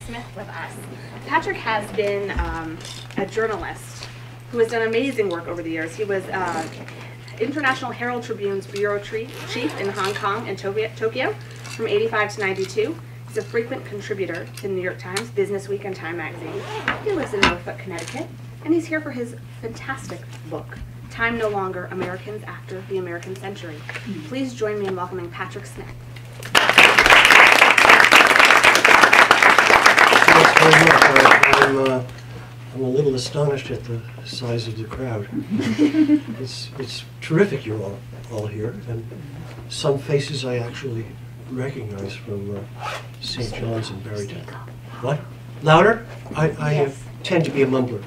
Smith with us. Patrick has been a journalist who has done amazing work over the years. He was International Herald Tribune's bureau chief in Hong Kong and Tokyo from '85 to '92. He's a frequent contributor to the New York Times, Business Week, and Time Magazine. He lives in Norfolk, Connecticut, and he's here for his fantastic book, Time No Longer, Americans After the American Century. Please join me in welcoming Patrick Smith. Thanks very much. I'm a little astonished at the size of the crowd. It's terrific you're all here, and some faces I actually recognize from St. John's and Barrytown. What? Louder? I Yes. tend to be a mumbler,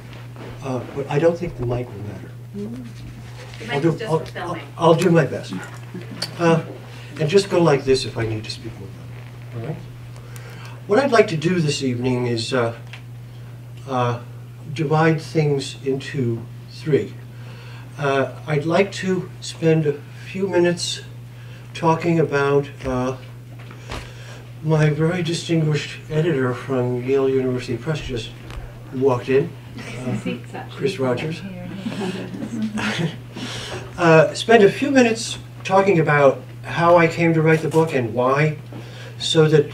but I don't think the mic will matter. The mic is just for filming. I'll do my best. And just go like this if I need to speak more. All right? What I'd like to do this evening is divide things into three. I'd like to spend a few minutes talking about my very distinguished editor from Yale University Press just walked in, Chris Rogers. Spend a few minutes talking about how I came to write the book and why, so that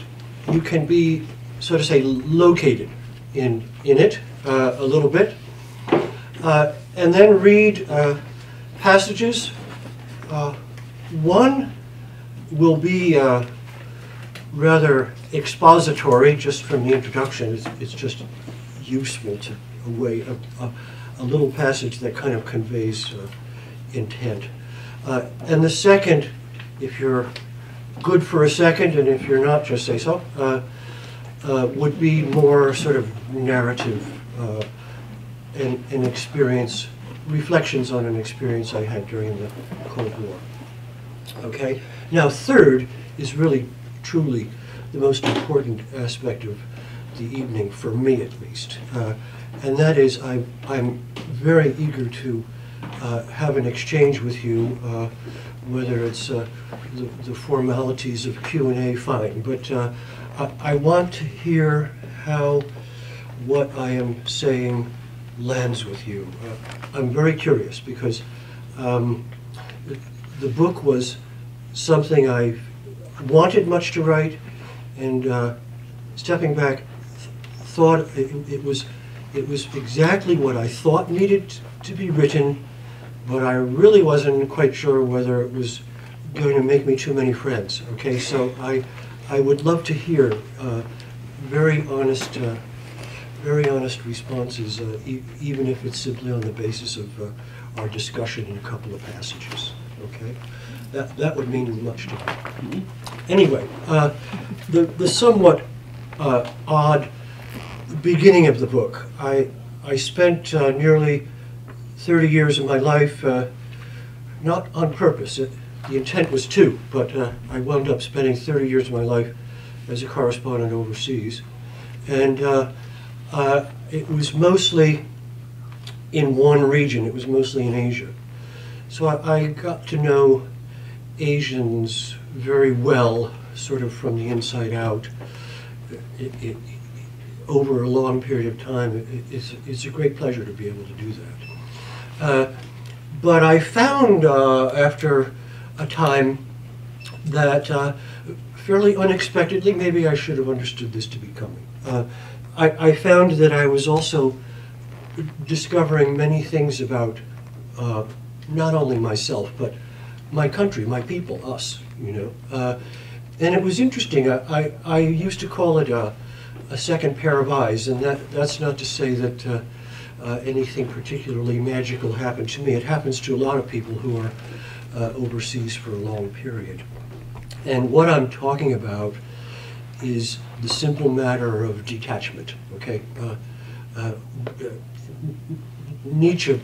you can be, so to say, located in it a little bit, and then read passages. One will be rather expository, just from the introduction. It's just useful to a little passage that kind of conveys intent. And the second, if you're good for a second, and if you're not, just say so, would be more sort of narrative and experience, reflections on an experience I had during the Cold War. Okay? Now, third is really, truly the most important aspect of the evening, for me at least. And that is, I'm very eager to have an exchange with you, whether it's the formalities of Q&A, fine, but I want to hear how what I am saying lands with you. I'm very curious because the book was something I wanted much to write, and stepping back, thought it was exactly what I thought needed to be written, but I really wasn't quite sure whether it was going to make me too many friends. Okay, so I would love to hear very honest responses, even if it's simply on the basis of our discussion in a couple of passages. Okay, that would mean much to me. Anyway, the somewhat odd beginning of the book. I spent nearly 30 years of my life, not on purpose. The intent was to, but I wound up spending 30 years of my life as a correspondent overseas. And it was mostly in one region. It was mostly in Asia. So I got to know Asians very well, sort of from the inside out. Over a long period of time, it's a great pleasure to be able to do that. But I found after a time that fairly unexpectedly, maybe I should have understood this to be coming, I found that I was also discovering many things about not only myself, but my country, my people, us, you know. And it was interesting. I used to call it a second pair of eyes, and that's not to say that anything particularly magical happened to me. It happens to a lot of people who are overseas for a long period. And what I'm talking about is the simple matter of detachment, okay? Nietzsche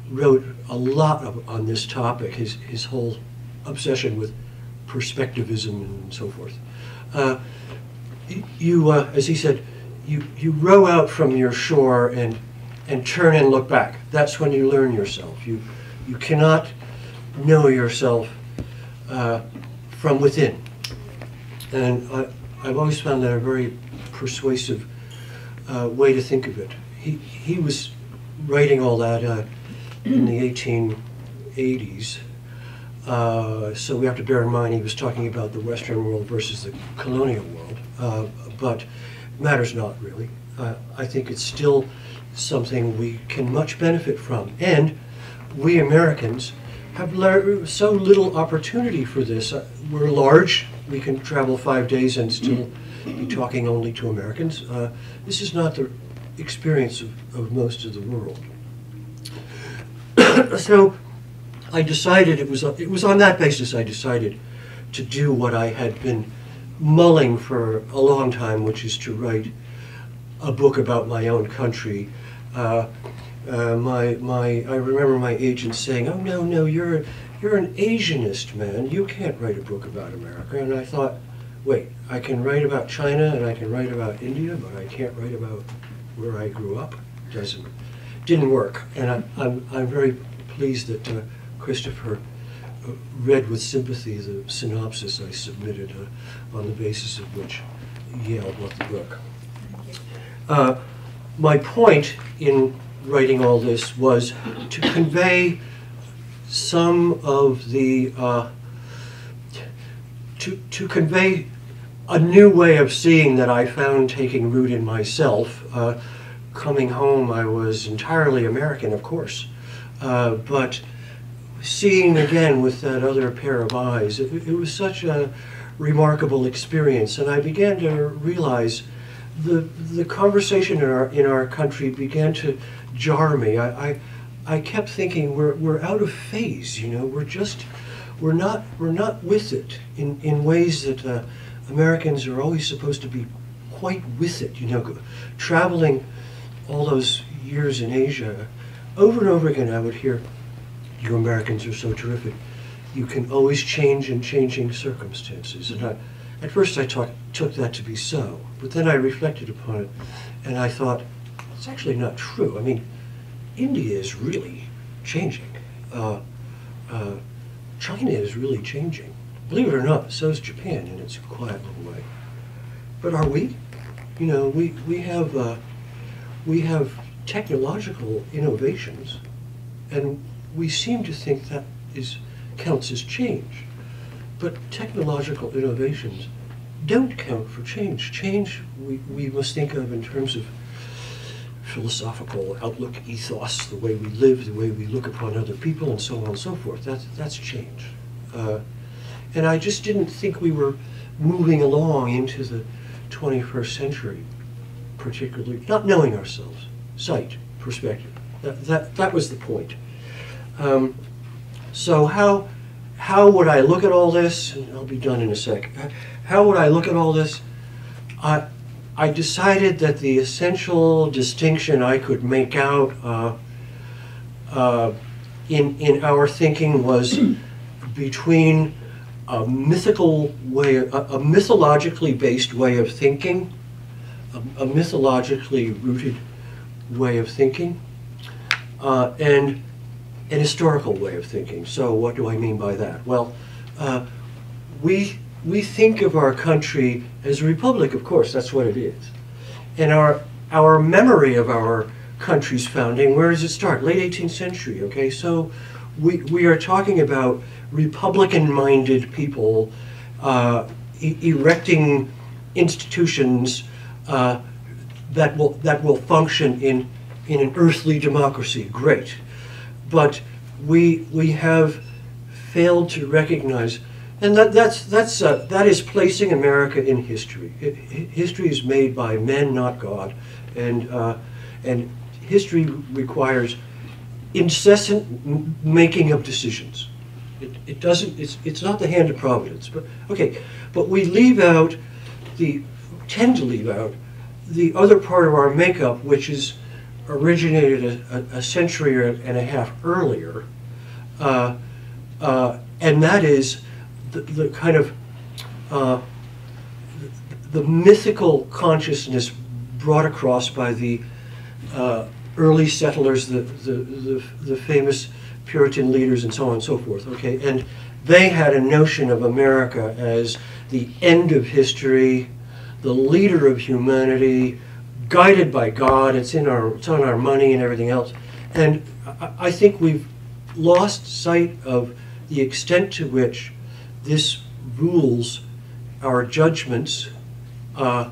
wrote a lot on this topic, his whole obsession with perspectivism and so forth. As he said, you row out from your shore and turn and look back. That's when you learn yourself. You cannot know yourself from within. And I've always found that a very persuasive way to think of it. He was writing all that in the 1880s. So we have to bear in mind he was talking about the Western world versus the colonial world, but matters not really. I think it's still something we can much benefit from, and we Americans have so little opportunity for this. We're large, we can travel 5 days and still be talking only to Americans. This is not the experience of most of the world. So I decided, it was on that basis I decided to do what I had been mulling for a long time, which is to write a book about my own country. I remember my agent saying, "Oh no, you're an Asianist, man. You can't write a book about America." And I thought, wait, I can write about China and I can write about India, but I can't write about where I grew up. Didn't work. And I'm very pleased that Christopher read with sympathy the synopsis I submitted, on the basis of which Yale bought the book. My point in writing all this was to convey some of the, to convey a new way of seeing that I found taking root in myself. Coming home, I was entirely American, of course, but seeing again with that other pair of eyes, it was such a remarkable experience, and I began to realize the conversation in our country began to jar me. I kept thinking we're out of phase, you know. We're not with it in ways that Americans are always supposed to be quite with it, you know. Traveling all those years in Asia, over and over again I would hear, "You Americans are so terrific. You can always change in changing circumstances." And at first I took that to be so, but then I reflected upon it and I thought, it's actually not true. I mean, India is really changing. China is really changing. Believe it or not, so is Japan in its quiet little way. But are we? You know, we have technological innovations, and we seem to think that counts as change. But technological innovations don't count for change. Change we must think of in terms of philosophical outlook, ethos, the way we live, the way we look upon other people, and so on and so forth. That's change. And I just didn't think we were moving along into the 21st century, particularly, not knowing ourselves, sight, perspective. That was the point. So how would I look at all this? And I'll be done in a sec. How would I look at all this? I decided that the essential distinction I could make out in our thinking was between a mythical way, a mythologically based way of thinking, a mythologically rooted way of thinking, and an historical way of thinking. So what do I mean by that? Well, we think of our country as a republic, of course, that's what it is. And our memory of our country's founding, where does it start? Late 18th century, okay? So we are talking about Republican-minded people erecting institutions that will function in an earthly democracy. Great. But we have failed to recognize, and that is placing America in history. History is made by men, not God, and history requires incessant making of decisions. It doesn't. It's not the hand of Providence. But okay. But we tend to leave out the other part of our makeup, which is originated a century and a half earlier, and that is the kind of the mythical consciousness brought across by the early settlers, the famous Puritan leaders, and so on and so forth. Okay, and they had a notion of America as the end of history, the leader of humanity, guided by God. It's on our money and everything else. And I think we've lost sight of the extent to which this rules our judgments, and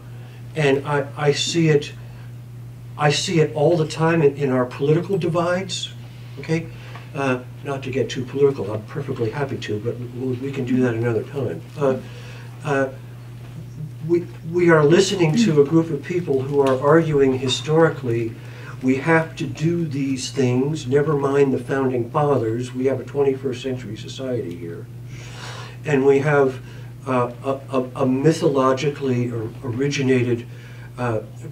I see it all the time in our political divides. Okay, not to get too political, I'm perfectly happy to, but we can do that another time. We are listening to a group of people who are arguing historically, we have to do these things, never mind the founding fathers. We have a 21st century society here. And we have a mythologically originated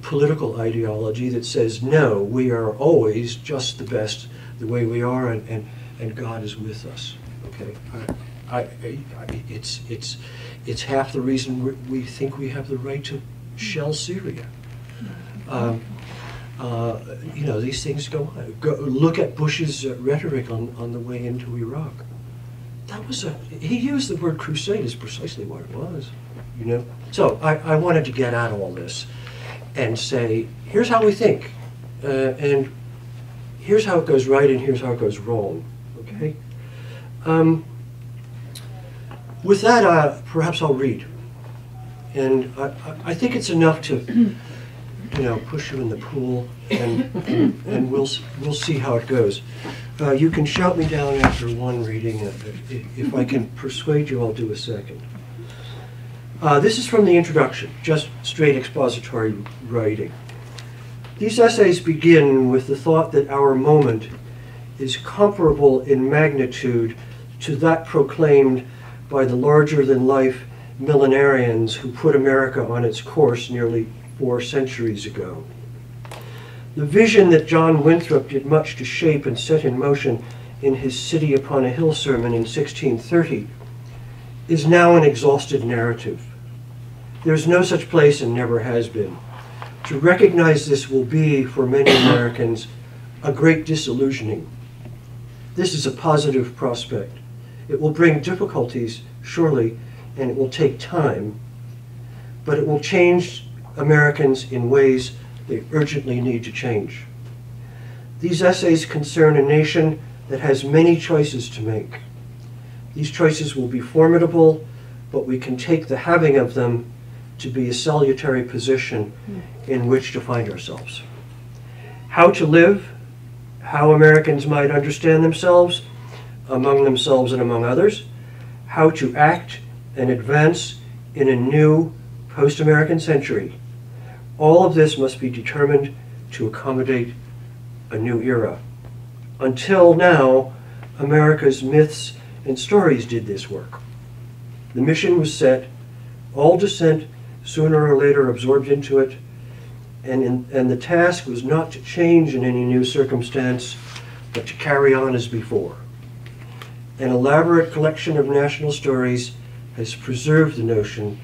political ideology that says, no, we are always just the best the way we are, and God is with us. Okay, it's half the reason we think we have the right to shell Syria. You know, these things go on. Look at Bush's rhetoric on the way into Iraq. That was he used the word crusade as precisely what it was, you know. So I wanted to get at all this and say, here's how we think, and here's how it goes right, and here's how it goes wrong, okay? With that, perhaps I'll read. And I think it's enough to, you know, push you in the pool, and we'll see how it goes. You can shout me down after one reading. If I can persuade you, I'll do a second. This is from the introduction, just straight expository writing. These essays begin with the thought that our moment is comparable in magnitude to that proclaimed by the larger-than-life millenarians who put America on its course nearly 4 centuries ago. The vision that John Winthrop did much to shape and set in motion in his City Upon a Hill sermon in 1630 is now an exhausted narrative. There's no such place and never has been. To recognize this will be, for many Americans, a great disillusioning. This is a positive prospect. It will bring difficulties, surely, and it will take time, but it will change Americans in ways they urgently need to change. These essays concern a nation that has many choices to make. These choices will be formidable, but we can take the having of them to be a salutary position in which to find ourselves. How to live, how Americans might understand themselves, among themselves and among others, how to act and advance in a new post-American century. All of this must be determined to accommodate a new era. Until now, America's myths and stories did this work. The mission was set, all dissent sooner or later absorbed into it, and the task was not to change in any new circumstance, but to carry on as before. An elaborate collection of national stories has preserved the notion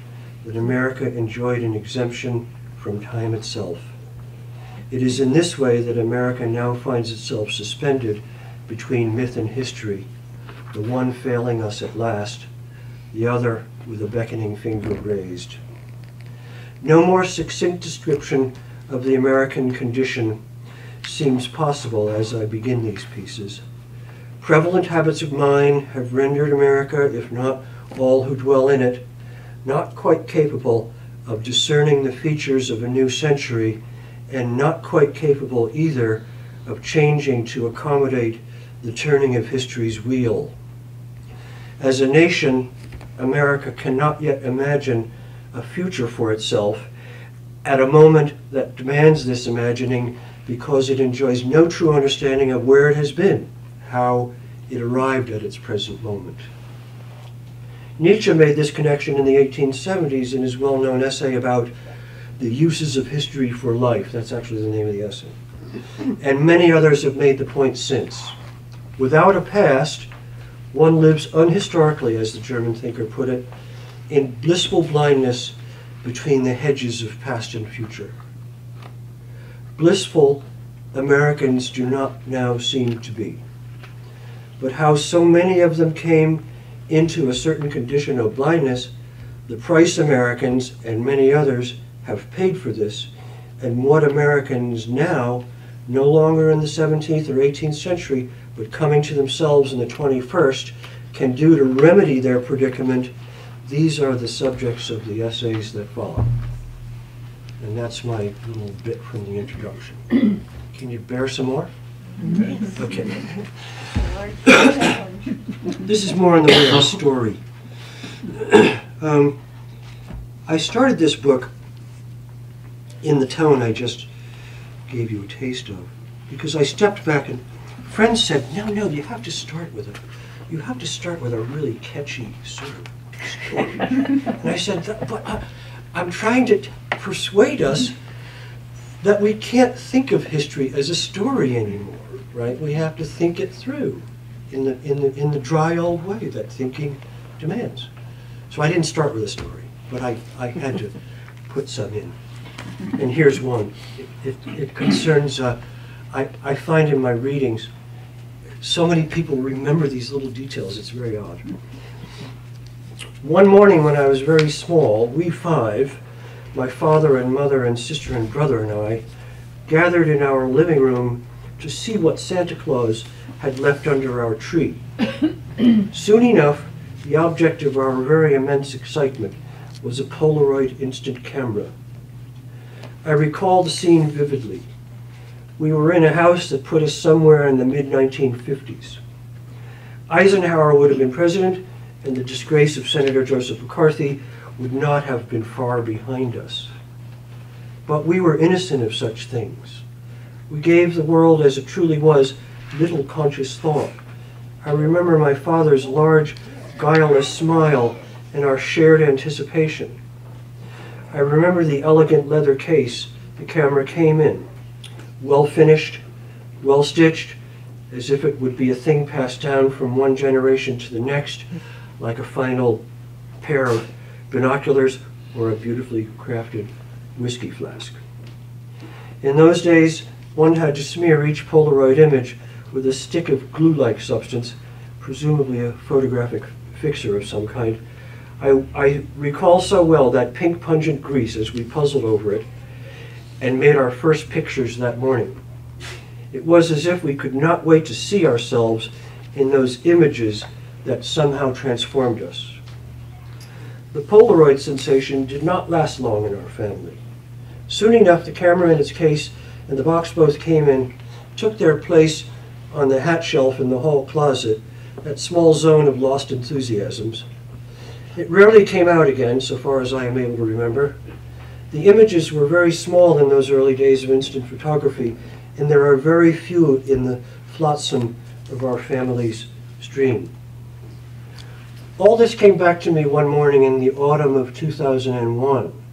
that America enjoyed an exemption from time itself. It is in this way that America now finds itself suspended between myth and history, the one failing us at last, the other with a beckoning finger raised. No more succinct description of the American condition seems possible as I begin these pieces. Prevalent habits of mind have rendered America, if not all who dwell in it, not quite capable of discerning the features of a new century, and not quite capable either of changing to accommodate the turning of history's wheel. As a nation, America cannot yet imagine a future for itself at a moment that demands this imagining because it enjoys no true understanding of where it has been, how it arrived at its present moment. Nietzsche made this connection in the 1870s in his well-known essay about the uses of history for life. That's actually the name of the essay. And many others have made the point since. Without a past, one lives unhistorically, as the German thinker put it, in blissful blindness between the hedges of past and future. Blissful Americans do not now seem to be. But how so many of them came into a certain condition of blindness the price Americans and many others have paid for this, and what Americans now, no longer in the 17th or 18th century, but coming to themselves in the 21st, can do to remedy their predicament, these are the subjects of the essays that follow. And that's my little bit from the introduction. Can you bear some more? Okay. This is more in the way of a story. I started this book in the tone I just gave you a taste of, because I stepped back and friends said, no, you have to start with a really catchy sort of story. And I said, but I'm trying to persuade us that we can't think of history as a story anymore, right? We have to think it through in the dry old way that thinking demands. So I didn't start with a story, but I had to put some in. And here's one. It concerns, I find in my readings, so many people remember these little details, it's very odd. One morning when I was very small, we five, my father and mother and sister and brother and I, gathered in our living room to see what Santa Claus had left under our tree. Soon enough, the object of our very immense excitement was a Polaroid instant camera. I recall the scene vividly. We were in a house that put us somewhere in the mid-1950s. Eisenhower would have been president, and the disgrace of Senator Joseph McCarthy would not have been far behind us. But we were innocent of such things. We gave the world as it truly was little conscious thought. I remember my father's large, guileless smile and our shared anticipation. I remember the elegant leather case the camera came in, well finished, well stitched, as if it would be a thing passed down from one generation to the next, like a final pair of binoculars or a beautifully crafted whiskey flask. In those days, one had to smear each Polaroid image with a stick of glue-like substance, presumably a photographic fixer of some kind. I recall so well that pink pungent grease as we puzzled over it and made our first pictures that morning. It was as if we could not wait to see ourselves in those images that somehow transformed us. The Polaroid sensation did not last long in our family. Soon enough, the camera and its case and the box both came in, took their place on the hat shelf in the hall closet, that small zone of lost enthusiasms. It rarely came out again, so far as I am able to remember. The images were very small in those early days of instant photography, and there are very few in the flotsam of our family's stream. All this came back to me one morning in the autumn of 2001.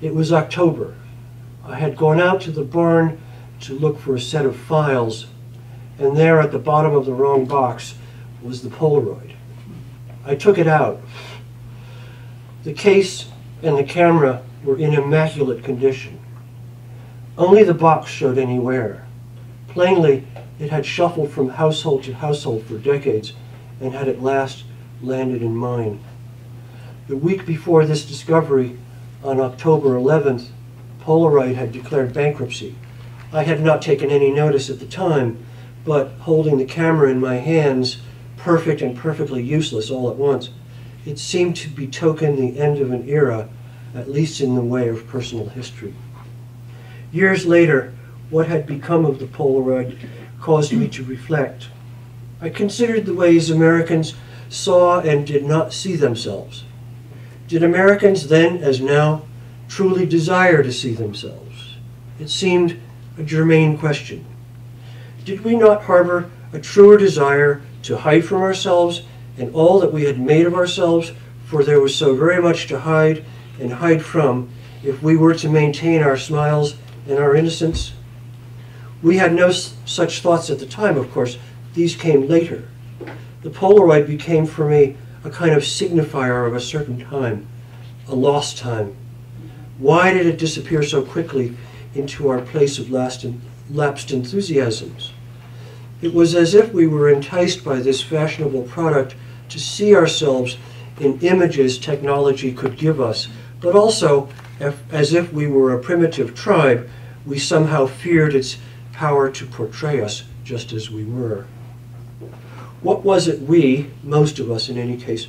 It was October. I had gone out to the barn to look for a set of files, and there at the bottom of the wrong box was the Polaroid. I took it out. The case and the camera were in immaculate condition. Only the box showed any wear. Plainly, it had shuffled from household to household for decades and had at last landed in mine. The week before this discovery, on October 11th, Polaroid had declared bankruptcy. I had not taken any notice at the time, but holding the camera in my hands, perfect and perfectly useless all at once, it seemed to betoken the end of an era, at least in the way of personal history. Years later, what had become of the Polaroid caused me to reflect. I considered the ways Americans saw and did not see themselves. Did Americans then, as now, truly desire to see themselves? It seemed a germane question. Did we not harbor a truer desire to hide from ourselves and all that we had made of ourselves, for there was so very much to hide and hide from if we were to maintain our smiles and our innocence? We had no such thoughts at the time, of course. These came later. The Polaroid became for me a kind of signifier of a certain time, a lost time. Why did it disappear so quickly into our place of lapsed enthusiasms? It was as if we were enticed by this fashionable product to see ourselves in images technology could give us, but also as if we were a primitive tribe, we somehow feared its power to portray us just as we were. What was it we, most of us in any case,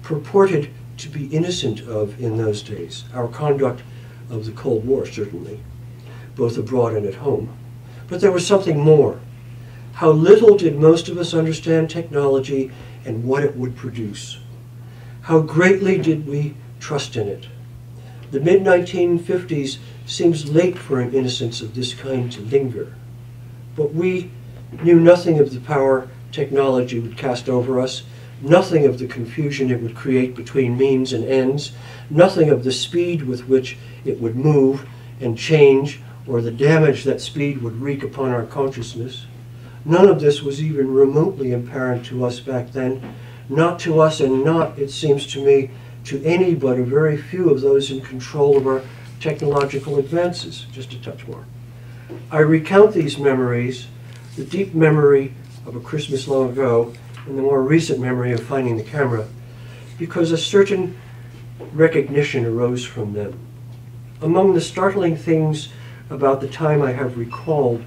purported to be innocent of in those days? Our conduct of the Cold War, certainly, both abroad and at home. But there was something more. How little did most of us understand technology and what it would produce? How greatly did we trust in it? The mid-1950s seems late for an innocence of this kind to linger. But we knew nothing of the power technology would cast over us, nothing of the confusion it would create between means and ends, nothing of the speed with which it would move and change, or the damage that speed would wreak upon our consciousness. None of this was even remotely apparent to us back then, not to us and not, it seems to me, to any but a very few of those in control of our technological advances, just a touch more. I recount these memories, the deep memory of a Christmas long ago and the more recent memory of finding the camera, because a certain recognition arose from them. Among the startling things about the time I have recalled,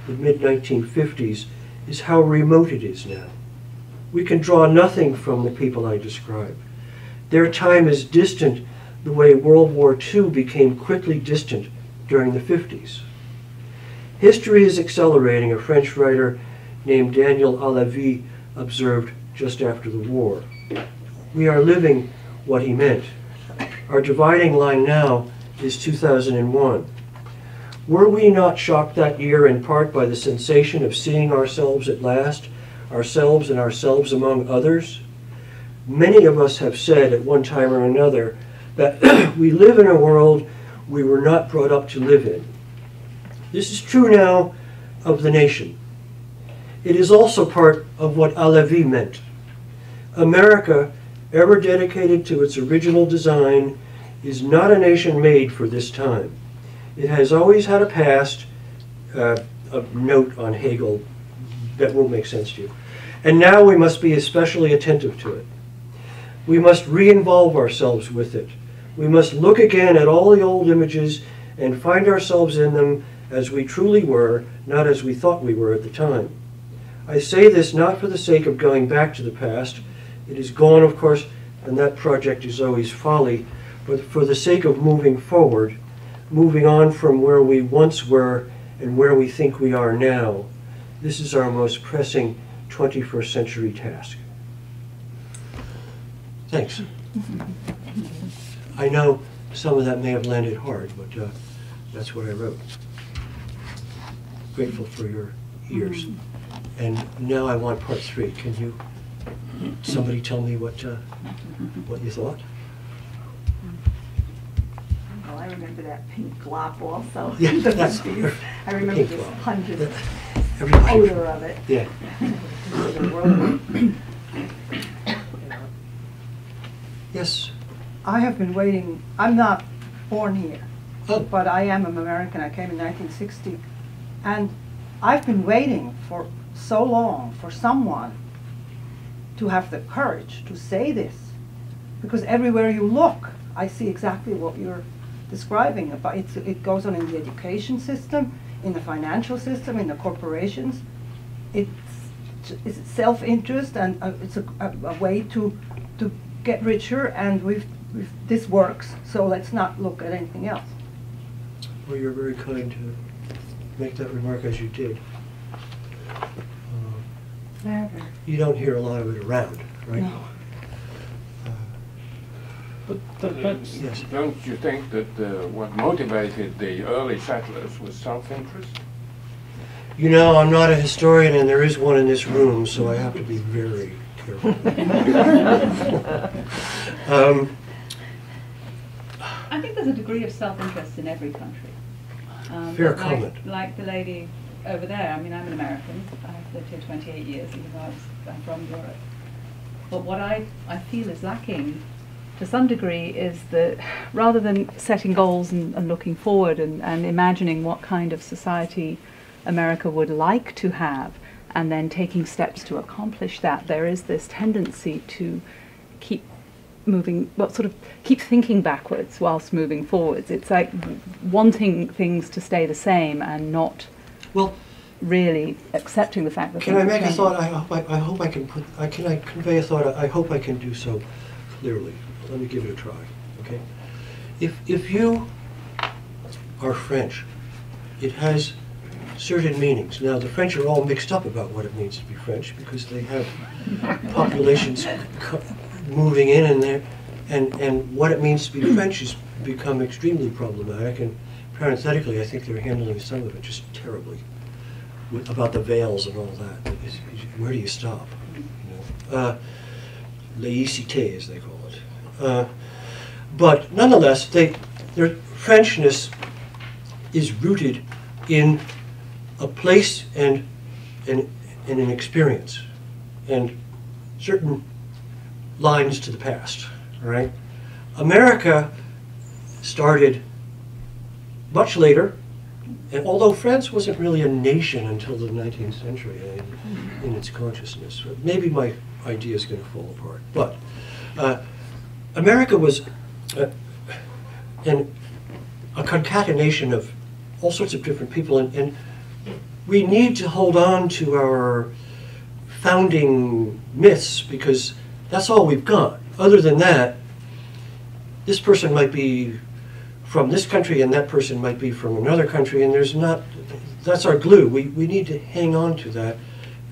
the mid-1950s, is how remote it is now. We can draw nothing from the people I describe. Their time is distant the way World War II became quickly distant during the 50s. History is accelerating, a French writer named Daniel Alavi observed just after the war. We are living what he meant. Our dividing line now is 2001. Were we not shocked that year in part by the sensation of seeing ourselves at last, ourselves and ourselves among others? Many of us have said at one time or another that we live in a world we were not brought up to live in. This is true now of the nation. It is also part of what Alavi meant. America, ever dedicated to its original design, is not a nation made for this time. It has always had a past, a note on Hegel that won't make sense to you. And now we must be especially attentive to it. We must re-involve ourselves with it. We must look again at all the old images and find ourselves in them as we truly were, not as we thought we were at the time. I say this not for the sake of going back to the past. It is gone, of course, and that project is always folly, but for the sake of moving forward, moving on from where we once were and where we think we are now. This is our most pressing 21st century task. Thanks. I know some of that may have landed hard, but that's what I wrote. Grateful for your ears. And now I want part 3. Can you, somebody tell me what you thought? Well, I remember that pink glop also. Yeah, that's, I remember pink this glop. pungent Everybody. odor of it. Yeah. Yes. I have been waiting. I'm not born here, Oh. but I am an American. I came in 1960, and I've been waiting for so long for someone to have the courage to say this, because everywhere you look, I see exactly what you're describing. About it goes on in the education system, in the financial system, in the corporations. It's self-interest, and it's a way to get richer, and this works, so let's not look at anything else. Well, you're very kind to make that remark as you did. You don't hear a lot of it around, right? No. But Yes. don't you think that what motivated the early settlers was self-interest? You know, I'm not a historian, and there is one in this room, so I have to be very careful. I think there's a degree of self-interest in every country. Fair but comment. Like the lady over there, I mean, I'm an American. I've lived here 28 years, even though I'm from Europe. But what I feel is lacking, to some degree, is that rather than setting goals and looking forward and imagining what kind of society America would like to have, and then taking steps to accomplish that, there is this tendency to keep moving, well, sort of keep thinking backwards whilst moving forwards. It's like wanting things to stay the same and not Well, really accepting the fact that can I things make a change. thought? I hope I can can I convey a thought? I hope I can do so clearly. Let me give it a try, okay? If you are French, it has certain meanings. Now, the French are all mixed up about what it means to be French because they have populations moving in and there, and what it means to be French has become extremely problematic, and parenthetically, I think they're handling some of it just terribly, about the veils and all that. Where do you stop? You know? Laïcité, as they call it. But nonetheless, their Frenchness is rooted in a place and an experience and certain lines to the past, all right? America started much later, and although France wasn't really a nation until the 19th century in its consciousness, maybe my idea is going to fall apart, but America was a concatenation of all sorts of different people, and we need to hold on to our founding myths because that's all we've got. Other than that, this person might be from this country and that person might be from another country, and there's not, that's our glue. We need to hang on to that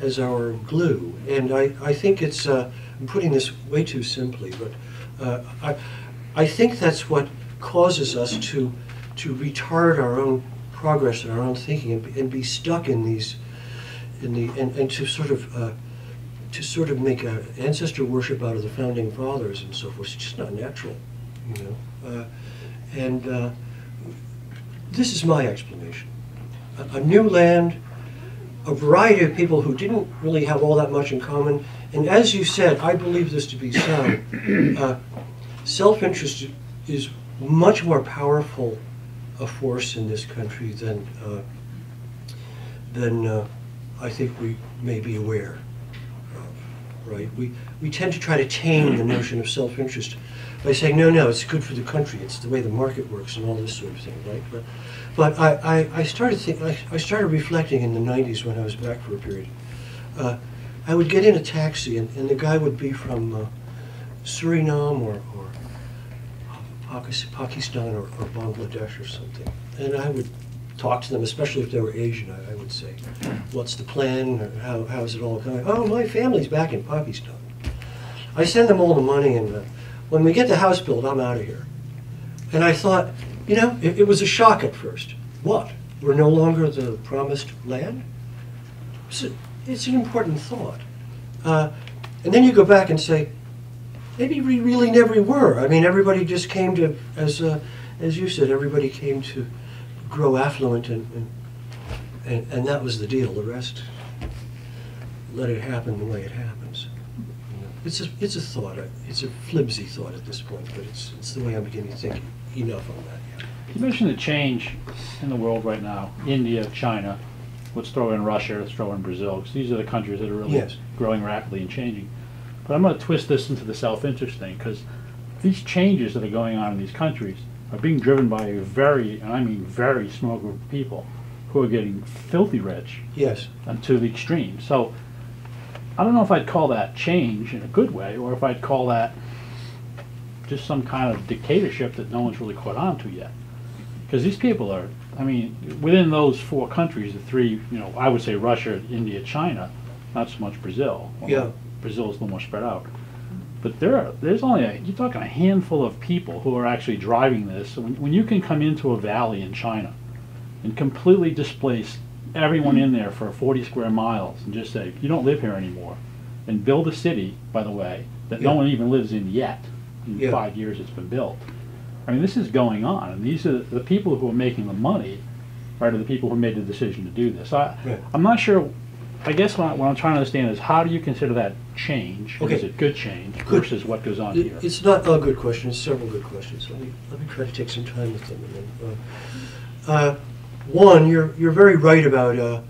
as our glue. And I think it's, I'm putting this way too simply, but I think that's what causes us to retard our own progress and our own thinking and be stuck in these, and to sort of make ancestor worship out of the founding fathers and so forth. It's just not natural, you know. This is my explanation. A new land, a variety of people who didn't really have all that much in common, and as you said, I believe this to be so. Self-interest is much more powerful a force in this country than I think we may be aware of, right? We tend to try to tame the notion of self-interest by saying, no, it's good for the country, it's the way the market works and all this sort of thing, right? But I started reflecting in the 90s when I was back for a period. I would get in a taxi and the guy would be from Suriname or Pakistan or Bangladesh or something. And I would talk to them, especially if they were Asian. I would say, what's the plan? Or how's it all going? Oh, my family's back in Pakistan. I send them all the money, and when we get the house built, I'm out of here. And I thought, you know, it was a shock at first. What? We're no longer the promised land? It's an important thought. And then you go back and say, maybe we really never were. I mean, everybody just came to, as you said, everybody came to grow affluent, and that was the deal. The rest, let it happen the way it happens. You know, it's a thought. It's a flimsy thought at this point, but it's the way I'm beginning to think. Enough on that. Yeah. You mentioned the change in the world right now. India, China. Let's throw in Russia. Let's throw in Brazil, because these are the countries that are really growing rapidly and changing. But I'm going to twist this into the self-interest thing, because these changes that are going on in these countries are being driven by a very, and I mean very small group of people who are getting filthy rich. Yes. To the extreme. So I don't know if I'd call that change in a good way, or if I'd call that just some kind of dictatorship that no one's really caught on to yet. Because these people are, I mean, within those four countries, the three, you know, I would say Russia, India, China, not so much Brazil. Yeah. Brazil is a little more spread out. But there's only, you're talking a handful of people who are actually driving this. So when you can come into a valley in China and completely displace everyone in there for 40 square miles and just say, you don't live here anymore, and build a city, by the way, that no one even lives in yet, in 5 years it's been built. I mean, this is going on, and these are the people who are making the money, right, are the people who made the decision to do this. I'm not sure. I guess what I'm trying to understand is, how do you consider that change? Okay. Is it good change versus what goes on here? It's not a good question. It's several good questions. Let me try to take some time with them. And then, one, you're very right about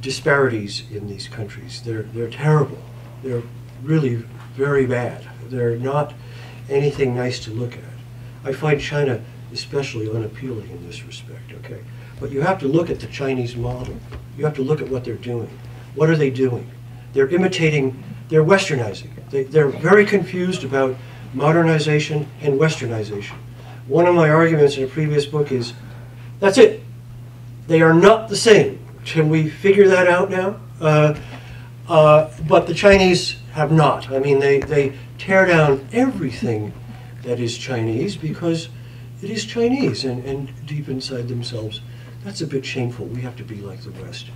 disparities in these countries. They're terrible. They're really very bad. They're not anything nice to look at. I find China especially unappealing in this respect, okay? But you have to look at the Chinese model. You have to look at what they're doing. What are they doing? They're imitating, they're westernizing. They're very confused about modernization and westernization. One of my arguments in a previous book is, that's it. They are not the same. Can we figure that out now? But the Chinese have not. I mean, they tear down everything that is Chinese because it is Chinese, and deep inside themselves, that's a bit shameful. We have to be like the West.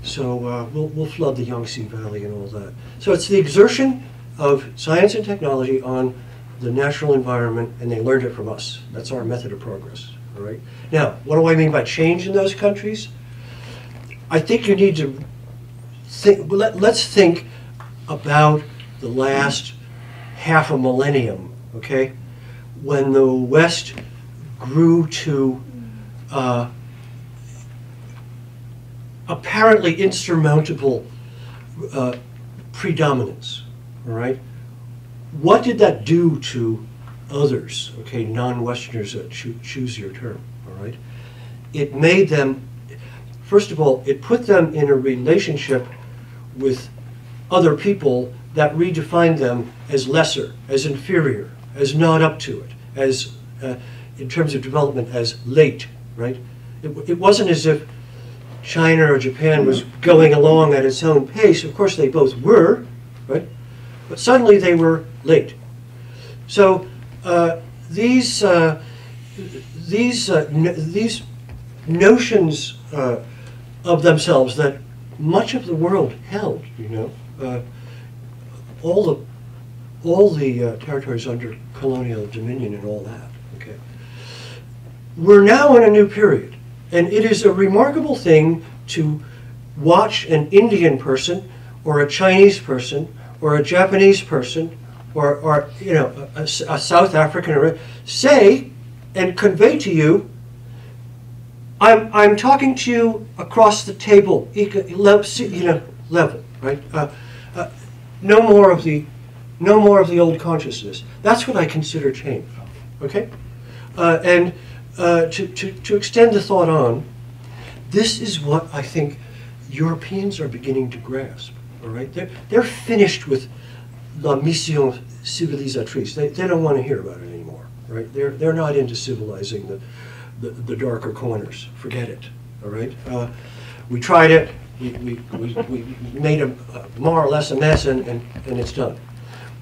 So we'll flood the Yangtze Valley and all that. So it's the exertion of science and technology on the natural environment, and they learned it from us. That's our method of progress. All right. Now, what do I mean by change in those countries? I think you need to think. Let's think about the last half a millennium. Okay, when the West grew to apparently insurmountable predominance. All right. What did that do to others, okay, non-Westerners, choose your term, all right? It made them, first of all, it put them in a relationship with other people that redefined them as lesser, as inferior, as not up to it, as, in terms of development, as late, right? It wasn't as if China or Japan was going along at its own pace. Of course, they both were, right? But suddenly they were late. So these notions of themselves that much of the world held, you know, all the territories under colonial dominion and all that. Okay, we're now in a new period, and it is a remarkable thing to watch an Indian person, or a Chinese person, or a Japanese person, or you know, a South African, say and convey to you, I'm talking to you across the table, you know, level, right? No more of the old consciousness. That's what I consider change. Okay, and to extend the thought on, this is what I think Europeans are beginning to grasp. All right, they're finished with la mission civilisatrice. They don't want to hear about it anymore. Right? They're not into civilizing the darker corners. Forget it. All right. We tried it. We made a more or less a mess, and it's done.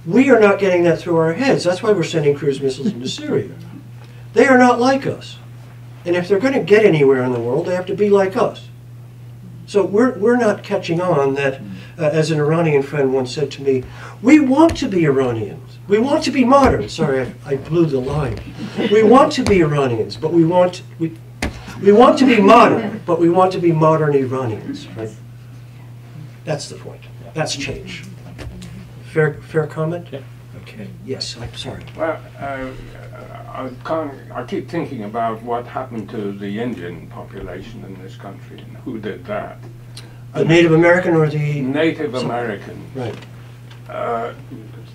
We are not getting that through our heads. That's why we're sending cruise missiles into Syria. They are not like us, and if they're going to get anywhere in the world, they have to be like us. So we're not catching on that, as an Iranian friend once said to me, we want to be Iranians. We want to be modern. Sorry, I blew the line. We want to be Iranians, but we want to be modern, but we want to be modern Iranians, right? That's the point. That's change. Fair comment? Yeah. Okay. Yes, I'm sorry. Well, I keep thinking about what happened to the Indian population in this country and who did that. The Native American or the... Native American. Right.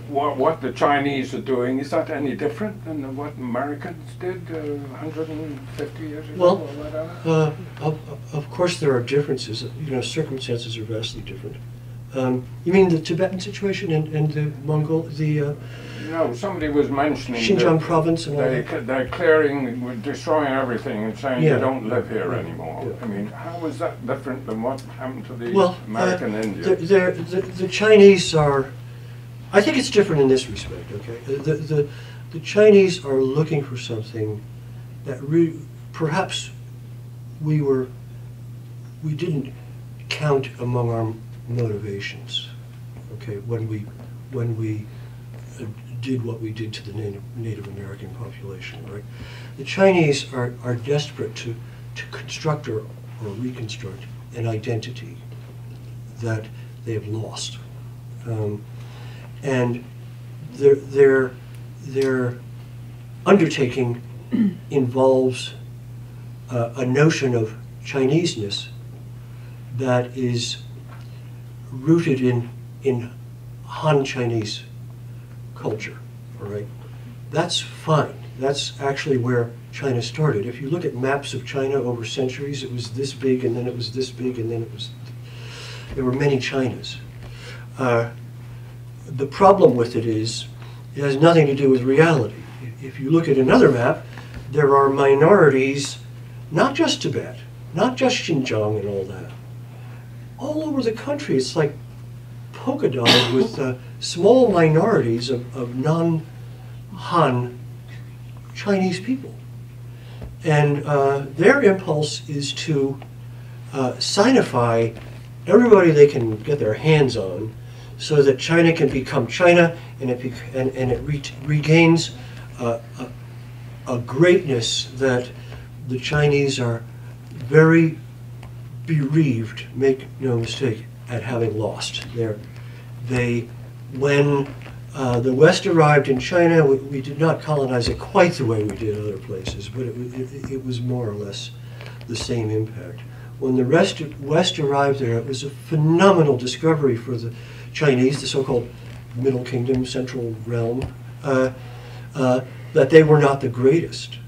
What the Chinese are doing, is that any different than what Americans did 150 years ago Well, or whatever? of course there are differences. You know, circumstances are vastly different. You mean the Tibetan situation and the Mongol, No, somebody was mentioning Xinjiang that province and all that? they're clearing, destroying everything and saying Yeah. you don't live here Right. anymore. Yeah. I mean, how is that different than what happened to the Well, American Indians? the Chinese are, I think it's different in this respect, okay? The Chinese are looking for something that perhaps we didn't count among our motivations, okay, when we did what we did to the Native American population, right? The Chinese are desperate to construct or reconstruct an identity that they have lost. And their undertaking involves a notion of Chineseness that is rooted in Han Chinese culture. all right? That's fine. That's actually where China started. If you look at maps of China over centuries, it was this big, and then it was this big, and then it was, there were many Chinas. The problem with it is, it has nothing to do with reality. If you look at another map, there are minorities, not just Tibet, not just Xinjiang and all that. All over the country, it's like polka dotted with small minorities of non-Han Chinese people. And their impulse is to Sinify everybody they can get their hands on, so that China can become China, and it regains a greatness that the Chinese are very bereaved, make no mistake, at having lost. When the West arrived in China, we did not colonize it quite the way we did other places, but it was more or less the same impact. When the West arrived there, it was a phenomenal discovery for the Chinese, the so-called Middle Kingdom, Central Realm, that they were not the greatest,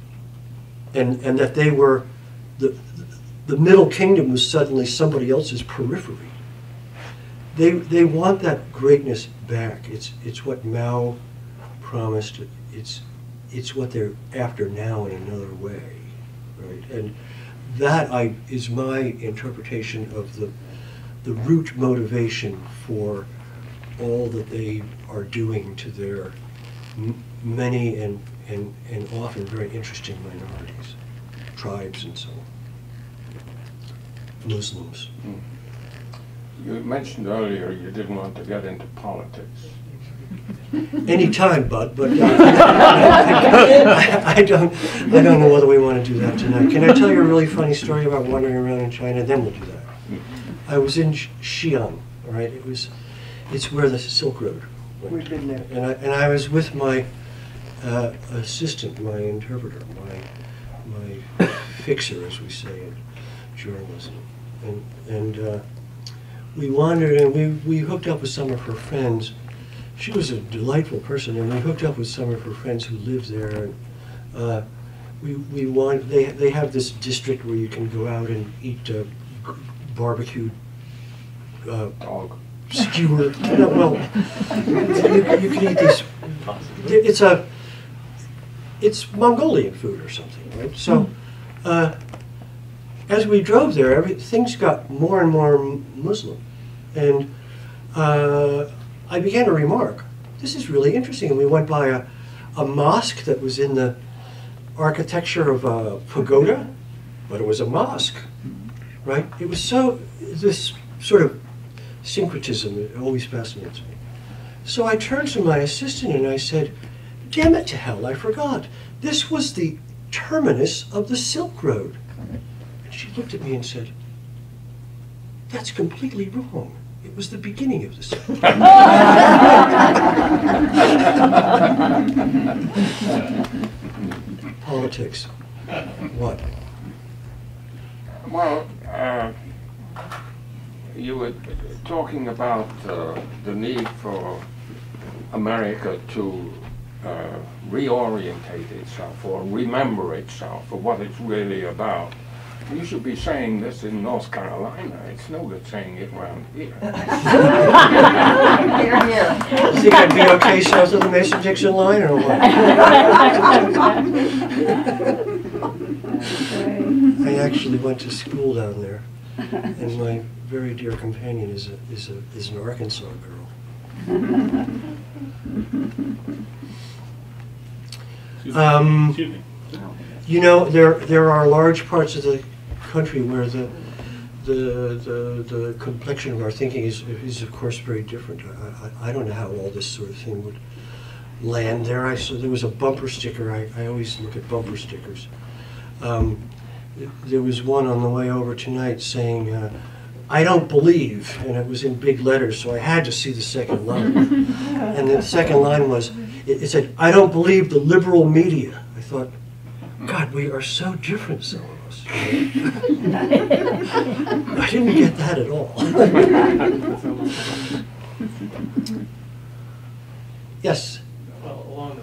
and that they were, the Middle Kingdom was suddenly somebody else's periphery. They want that greatness back. It's what Mao promised. It's what they're after now in another way, right? And that is my interpretation of the root motivation for all that they are doing to their many and often very interesting minorities, tribes and so on, Muslims. You mentioned earlier you didn't want to get into politics. Anytime, Bud, but I don't know whether we want to do that tonight. Can I tell you a really funny story about wandering around in China? Then we'll do that. I was in Xi'an, all right? It's where the Silk Road went. We've been there. And I was with my assistant, my interpreter, my fixer, as we say in journalism, and we wandered, and we hooked up with some of her friends. She was a delightful person, and we hooked up with some of her friends who lived there. And they have this district where you can go out and eat barbecued Dog. skewer. No, well, you can eat this. It's Mongolian food or something, right? So, as we drove there, things got more and more Muslim, and I began to remark, this is really interesting. And we went by a mosque that was in the architecture of a pagoda, but it was a mosque, right? It was this sort of syncretism, it always fascinates me. So I turned to my assistant and I said, damn it to hell, I forgot. This was the terminus of the Silk Road. And she looked at me and said, that's completely wrong. It was the beginning of the Silk Road. Politics. What? Well, you were talking about the need for America to reorientate itself or remember itself for what it's really about. You should be saying this in North Carolina. It's no good saying it around here. Here, here. You think I'd be okay south of the Mason-Dixon line or what? I actually went to school down there, and my very dear companion is an Arkansas girl. Excuse me. You know, there are large parts of the country where the complexion of our thinking is of course very different. I don't know how all this sort of thing would land there. So there was a bumper sticker. I always look at bumper stickers. There was one on the way over tonight saying, I don't believe, and it was in big letters, so I had to see the second line. And the second line was, it said, I don't believe the liberal media. I thought, God, we are so different, some of us. I didn't get that at all. That's almost Yes? well, along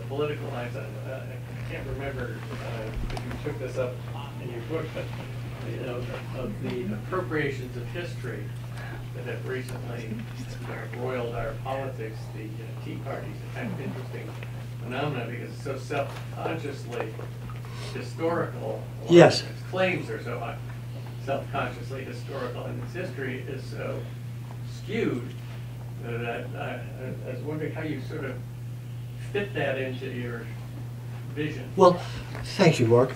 took this up in your book, but you know, of the appropriations of history that have recently roiled our politics, the Tea Party is a kind of interesting phenomenon because it's so self-consciously historical. Yes. Its claims are so self-consciously historical, and its history is so skewed that I was wondering how you sort of fit that into your vision. Well, thank you, Mark.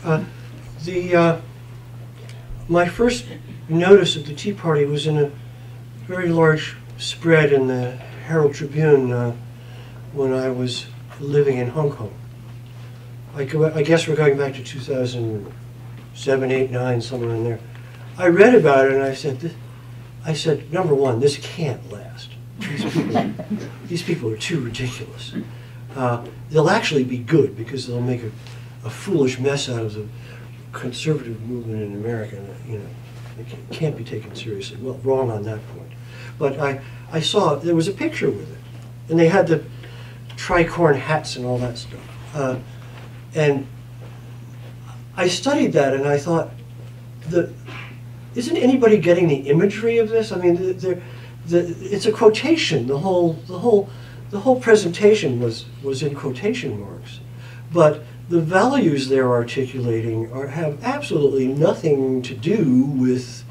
My first notice of the Tea Party was in a very large spread in the Herald Tribune when I was living in Hong Kong. I guess we're going back to 2007, 8, 9, somewhere in there. I read about it and I said, number one, this can't last. These people are too ridiculous. They'll actually be good because they'll make a foolish mess out of the conservative movement in America. You know, they can't be taken seriously. Well, wrong on that point. But I saw there was a picture with it, and they had the tricorn hats and all that stuff. And I studied that, and I thought, isn't anybody getting the imagery of this? I mean, it's a quotation. The whole presentation was in quotation marks, but the values they're articulating have absolutely nothing to do with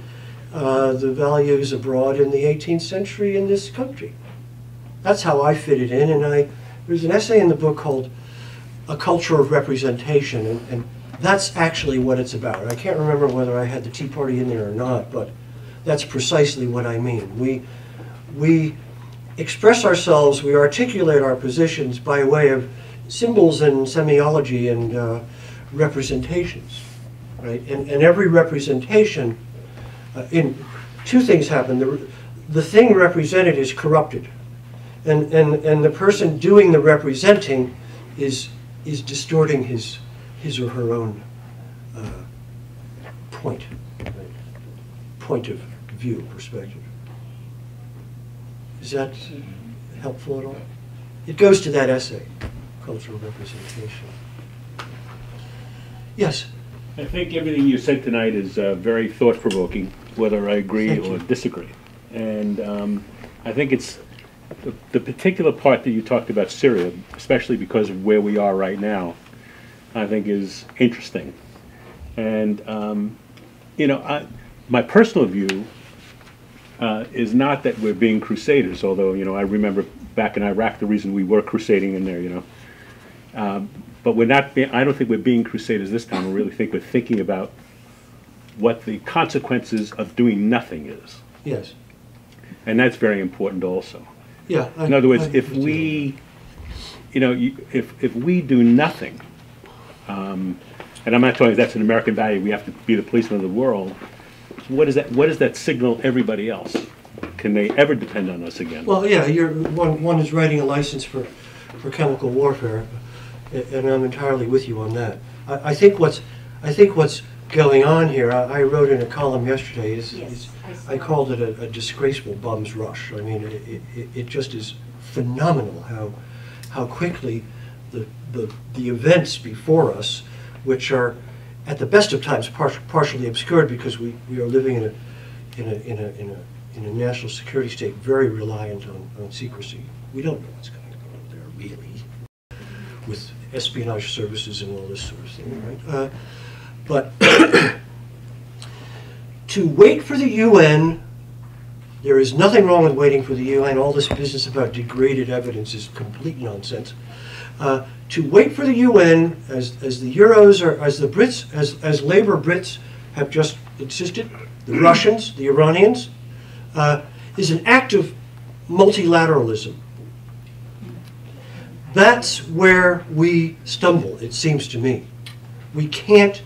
the values abroad in the 18th century in this country. That's how I fit it in, and there's an essay in the book called A Culture of Representation, and that's actually what it's about. I can't remember whether I had the Tea Party in there or not, but that's precisely what I mean. We express ourselves, we articulate our positions by way of symbols and semiology and representations, right? And every representation, two things happen. The thing represented is corrupted, and the person doing the representing is distorting his or her own point of view, perspective. Is that helpful at all? It goes to that essay, Cultural Representation. Yes? I think everything you said tonight is very thought-provoking, whether I agree or disagree. And I think it's the particular part that you talked about Syria, especially because of where we are right now, I think is interesting. And, you know, my personal view is not that we're being crusaders, although, you know, I remember back in Iraq the reason we were crusading in there, you know. But we're not, I don't think we're being crusaders this time. I really think we're thinking about what the consequences of doing nothing is. Yes. And that's very important also. Yeah. In other words, if we, you know, if we do nothing, and I'm not telling you that's an American value, we have to be the policeman of the world, what does that signal everybody else? Can they ever depend on us again? Well, yeah, one is writing a license for chemical warfare, and I'm entirely with you on that. I think what's going on here, I wrote in a column yesterday, I called it a disgraceful bum's rush. I mean, it just is phenomenal how quickly the events before us, which are at the best of times partially obscured because we are living in a national security state very reliant on secrecy. We don't know what's going on there really, with espionage services and all this sort of thing, right? But to wait for the UN, there is nothing wrong with waiting for the UN. All this business about degraded evidence is complete nonsense. To wait for the UN, as the Euros or as the Brits, as Labour Brits have just insisted, the Russians, the Iranians, is an act of multilateralism. That's where we stumble, it seems to me. We can't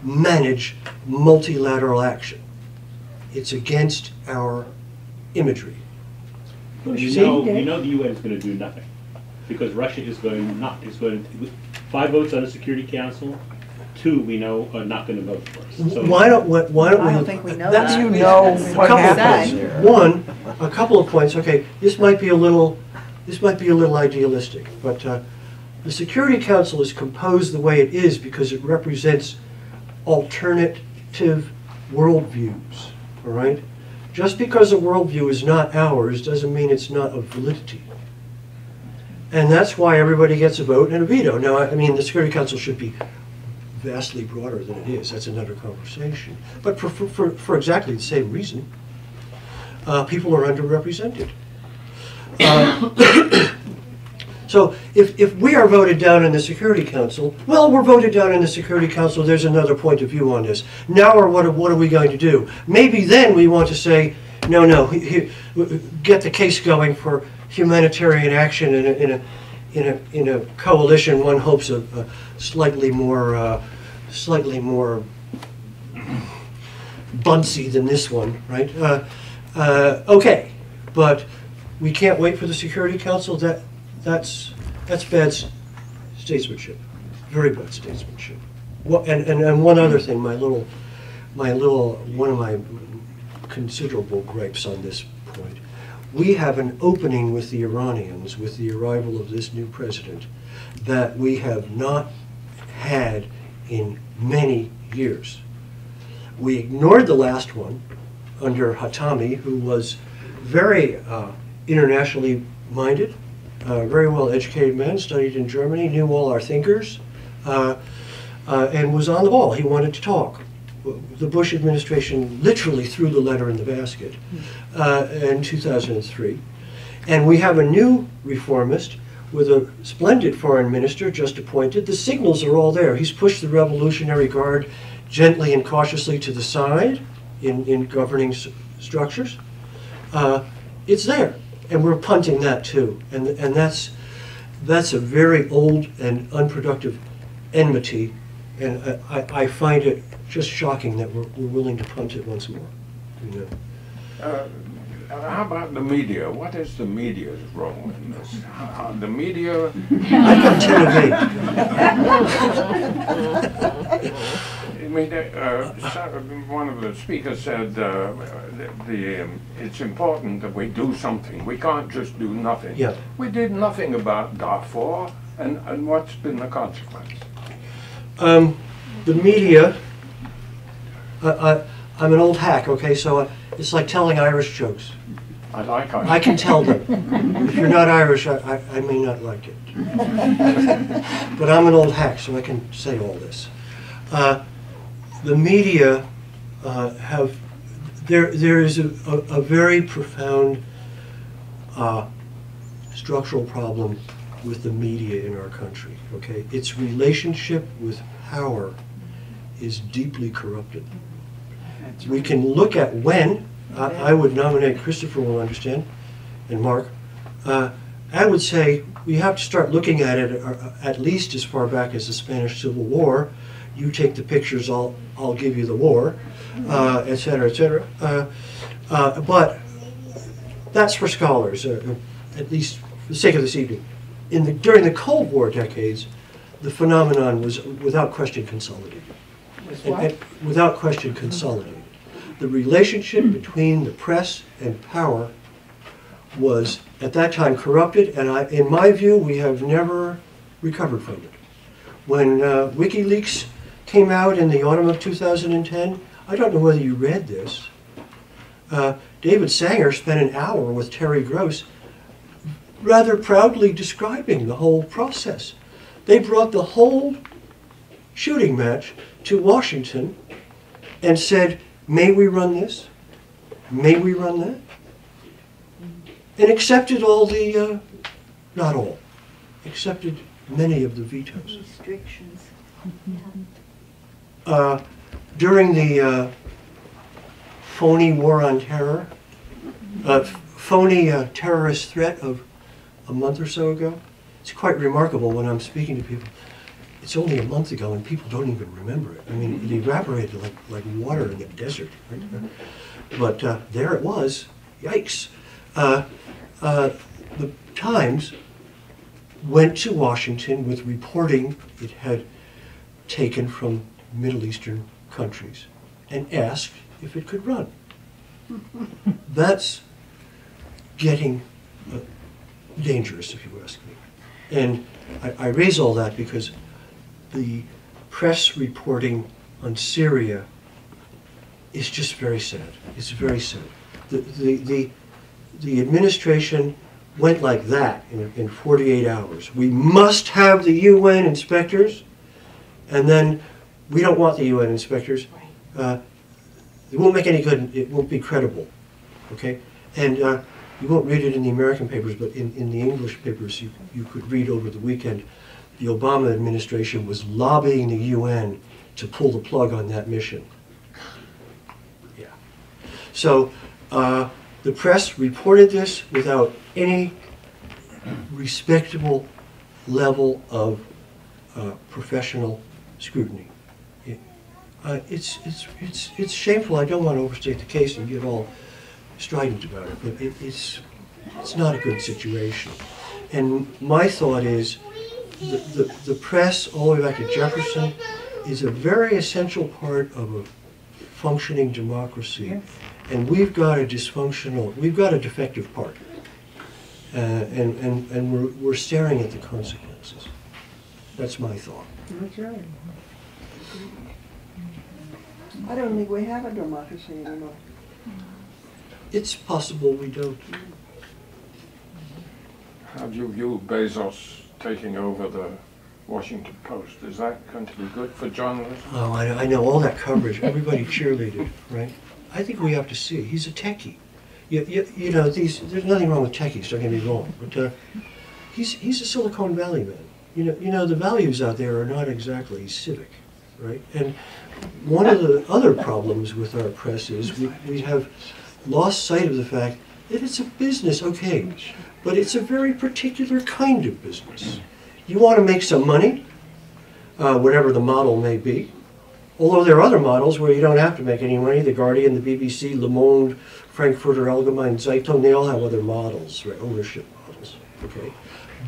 manage multilateral action. It's against our imagery. You know the UN is going to do nothing because Russia is going not. It's going to 5 votes on the Security Council. 2 we know are not going to vote for us. So I don't think we know that. You know what happened. happened. One, a couple of points. Okay, this might be a little idealistic, but the Security Council is composed the way it is because it represents alternative worldviews, all right? Just because a worldview is not ours doesn't mean it's not of validity. And that's why everybody gets a vote and a veto. Now, I mean, the Security Council should be vastly broader than it is. That's another conversation. But for exactly the same reason, people are underrepresented. So if we are voted down in the Security Council, well, we're voted down in the Security Council, there's another point of view on this. Now, what are we going to do? Maybe then we want to say, no, get the case going for humanitarian action in a coalition one hopes of slightly more bunsy than this one, right? Okay, but we can't wait for the Security Council. That's bad statesmanship, very bad statesmanship. And one other thing, one of my considerable gripes on this point. We have an opening with the Iranians with the arrival of this new president that we have not had in many years. We ignored the last one under Hatami, who was very internationally minded, very well educated man, studied in Germany, knew all our thinkers, and was on the ball. He wanted to talk. The Bush administration literally threw the letter in the basket in 2003. And we have a new reformist with a splendid foreign minister just appointed. The signals are all there. He's pushed the Revolutionary Guard gently and cautiously to the side in governing structures. It's there, and we're punting that too. And that's a very old and unproductive enmity, and I find it just shocking that we're willing to punt it once more. You know. How about the media? What is the media's role in this? The media... I've got 10 of 8. I mean, one of the speakers said it's important that we do something. We can't just do nothing. Yeah. We did nothing about Darfur, and what's been the consequence? The media, I'm an old hack, okay, so it's like telling Irish jokes. I like Irish. I can tell them. If you're not Irish, I may not like it. But I'm an old hack, so I can say all this. The media there is a very profound structural problem with the media in our country, okay? Its relationship with power is deeply corrupted. We can look at when, I would nominate, Christopher will understand, and Mark, I would say we have to start looking at it at least as far back as the Spanish Civil War. You take the pictures, I'll give you the war, et cetera, et cetera. But that's for scholars, at least for the sake of this evening. During the Cold War decades, the phenomenon was without question consolidated. Without question consolidated. The relationship between the press and power was at that time corrupted, and in my view, we have never recovered from it. When WikiLeaks came out in the autumn of 2010, I don't know whether you read this, David Sanger spent an hour with Terry Gross rather proudly describing the whole process. They brought the whole shooting match to Washington and said, may we run this? May we run that? And accepted all the, not all, accepted many of the vetoes. Restrictions. During the phony war on terror, phony terrorist threat of a month or so ago, it's quite remarkable when I'm speaking to people. It's only a month ago and people don't even remember it. I mean, it evaporated like water in the desert. Right? But there it was. Yikes. The Times went to Washington with reporting it had taken from Middle Eastern countries and asked if it could run. That's getting dangerous, if you ask me. And I raise all that because the press reporting on Syria is just very sad. It's very sad. The administration went like that in 48 hours. We must have the UN inspectors, and then we don't want the UN inspectors. It won't make any good. It won't be credible. Okay? And you won't read it in the American papers, but in the English papers you could read over the weekend, the Obama administration was lobbying the UN to pull the plug on that mission. Yeah. So the press reported this without any respectable level of professional scrutiny. It's shameful. I don't want to overstate the case and get all strident about it, but it's not a good situation. And my thought is the press, all the way back to Jefferson, is a very essential part of a functioning democracy. Yes. And we've got a defective part. And we're staring at the consequences. That's my thought. That's right. I don't think we have a democracy anymore. It's possible we don't. How do you view Bezos taking over the Washington Post? Is that going to be good for journalism? Oh, I know all that coverage. Everybody cheerleaded, right? I think we have to see. He's a techie. You know, there's nothing wrong with techies, don't get me wrong, but he's a Silicon Valley man. You know, the values out there are not exactly civic, right? And one of the other problems with our press is we have lost sight of the fact that it's a business, okay, but it's a very particular kind of business. You want to make some money, whatever the model may be, although there are other models where you don't have to make any money. The Guardian, the BBC, Le Monde, Frankfurter Allgemeine Zeitung, they all have other models, right? Ownership models, okay?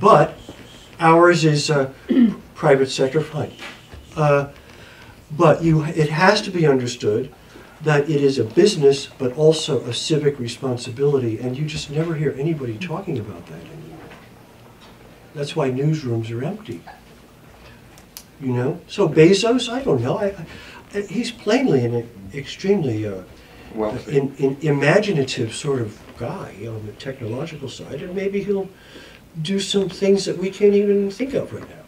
But ours is private sector, fine. But it has to be understood that it is a business, but also a civic responsibility, and you just never hear anybody talking about that anymore. That's why newsrooms are empty. You know? So Bezos, I don't know. He's plainly an extremely imaginative sort of guy on the technological side, and maybe he'll do some things that we can't even think of right now.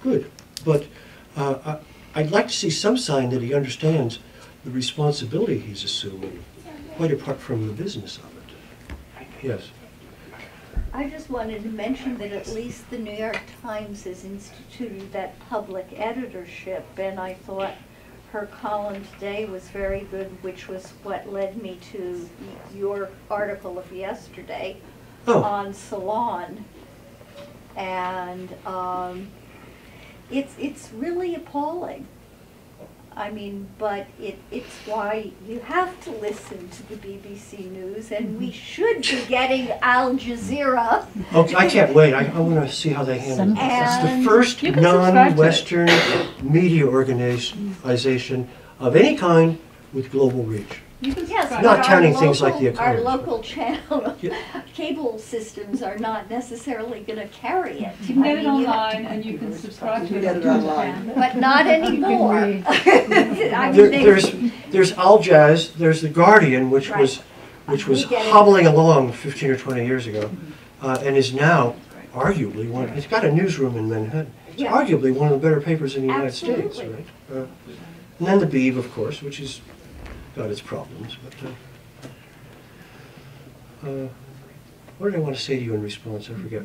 Good. But I'd like to see some sign that he understands the responsibility he's assuming, quite apart from the business of it. Yes. I just wanted to mention that at least the New York Times has instituted that public editorship, and I thought her column today was very good, which was what led me to your article of yesterday on Salon. And it's really appalling. I mean, but it's why you have to listen to the BBC News, and we should be getting Al Jazeera. Oh, I can't wait. I want to see how they handle it. It's the first non-Western media organization of any kind with global reach. Yes, not counting things like the economy. Our local channel cable systems are not necessarily going to carry it. You can get it online and you can subscribe to it online. But not anymore. There's Al Jazz, there's the Guardian, which was hobbling along 15 or 20 years ago, and is now arguably one. It's got a newsroom in Manhattan. It's arguably one of the better papers in the United States, right? And then the Beeb, of course, which is got its problems, but what did I want to say to you in response? I forget.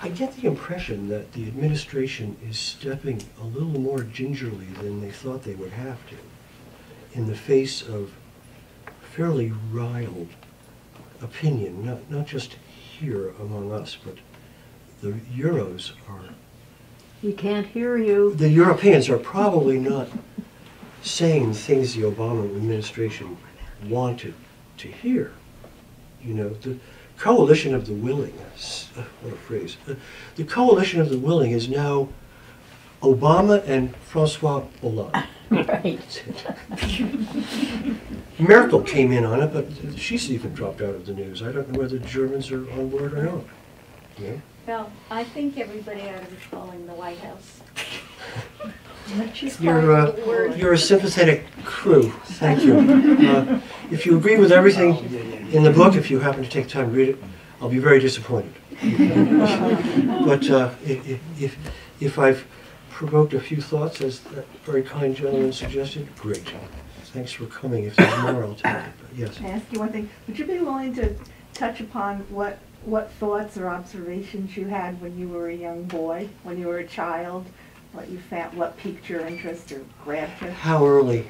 I get the impression that the administration is stepping a little more gingerly than they thought they would have to in the face of fairly riled opinion, not just here among us, but the Euros are... We can't hear you. The Europeans are probably not saying things the Obama administration wanted to hear. You know, the coalition of the willing, what a phrase. The coalition of the willing is now Obama and Francois Hollande. Right. Merkel came in on it, but she's even dropped out of the news. I don't know whether the Germans are on board or not. Yeah? Well, I think everybody ought to be calling the White House. You're a sympathetic crew. Thank you. If you agree with everything in the book, if you happen to take time to read it, I'll be very disappointed. But if I've provoked a few thoughts, as that very kind gentleman suggested, great. Thanks for coming. If there's more, I'll take it. But yes. Can I ask you one thing? Would you be willing to touch upon what thoughts or observations you had when you were a young boy, when you were a child? What you found, what piqued your interest or grabbed you? How early?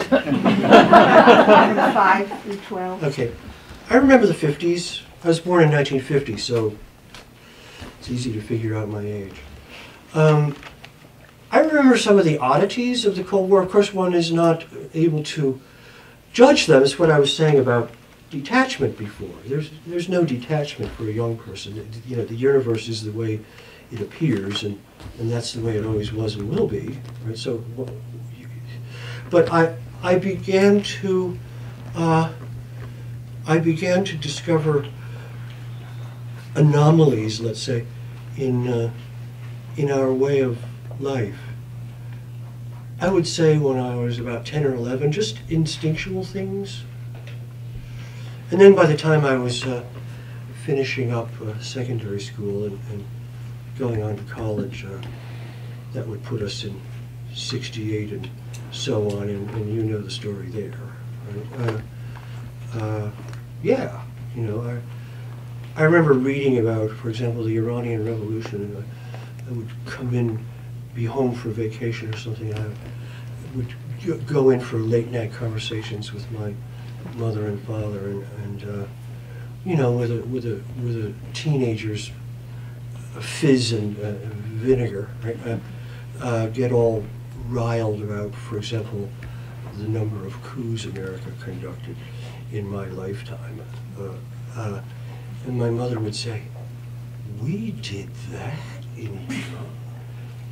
5 through 12. Okay. I remember the 50s. I was born in 1950, so it's easy to figure out my age. I remember some of the oddities of the Cold War. Of course, one is not able to judge them. It's what I was saying about detachment before. There's no detachment for a young person. You know, the universe is the way it appears, and that's the way it always was and will be. Right? So, but I began to discover anomalies, let's say, in our way of life. I would say when I was about 10 or 11, just instinctual things. And then by the time I was finishing up secondary school and going on to college, that would put us in 68 and so on, and you know the story there. Right? Yeah, you know, I remember reading about, for example, the Iranian Revolution, and I would come in, be home for vacation or something, and I would go in for late night conversations with my mother and father, and you know, with a teenager's fizz and vinegar, right? Get all riled about, for example, the number of coups America conducted in my lifetime. And my mother would say, "We did that in Iran."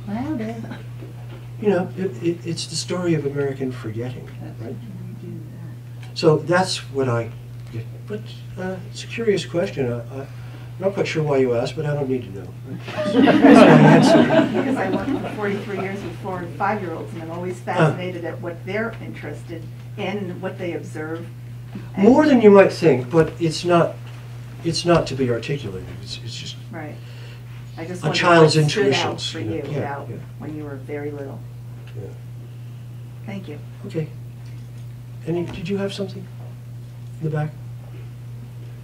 Wow, You know, it's the story of American forgetting, right? So that's what I get. But it's a curious question. I'm not quite sure why you asked, but I don't need to know. Right? That's my answer. Because I worked for 43 years with 4 and 5-year-olds, and I'm always fascinated at what they're interested in and what they observe. And More than you might think, but it's not to be articulated. It's just right. I just a wondered child's what stood out intuitions. for You know, you yeah, about yeah. when you were very little. Yeah. Thank you. Okay. Did you have something in the back?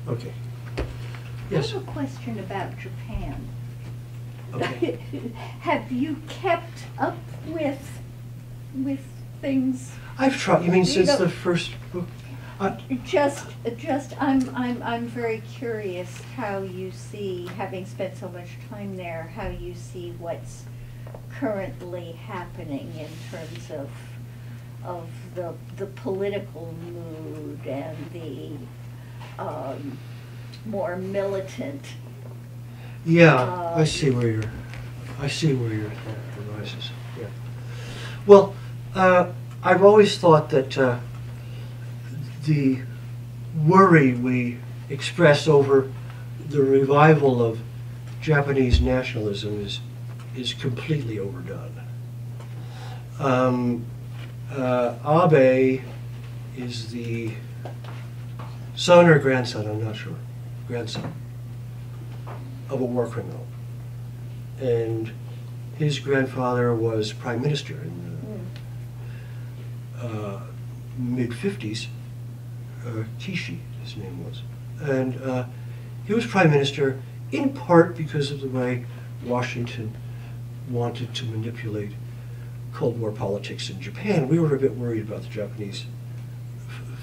Okay. Yes. I have a question about Japan. Okay. Have you kept up with things? I've tried. You mean You since know- the first book? I'm very curious how you see, having spent so much time there, how you see what's currently happening in terms of the political mood and the more militant. Yeah, I see where your thought arises. Yeah. Well, I've always thought that the worry we express over the revival of Japanese nationalism is completely overdone. Abe is the son or grandson, I'm not sure, grandson of a war criminal. And his grandfather was prime minister in the mid-50s. Kishi, his name was. And he was prime minister in part because of the way Washington wanted to manipulate Cold War politics in Japan. We were a bit worried about the Japanese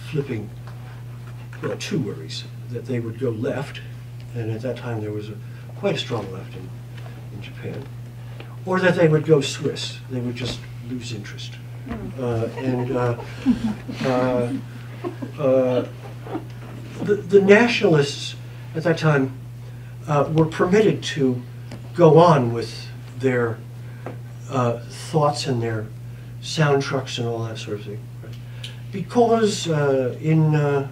flipping, well, 2 worries, that they would go left, and at that time there was quite a strong left in Japan, or that they would go Swiss. They would just lose interest. The nationalists at that time were permitted to go on with their thoughts and their sound trucks and all that sort of thing, right? Because the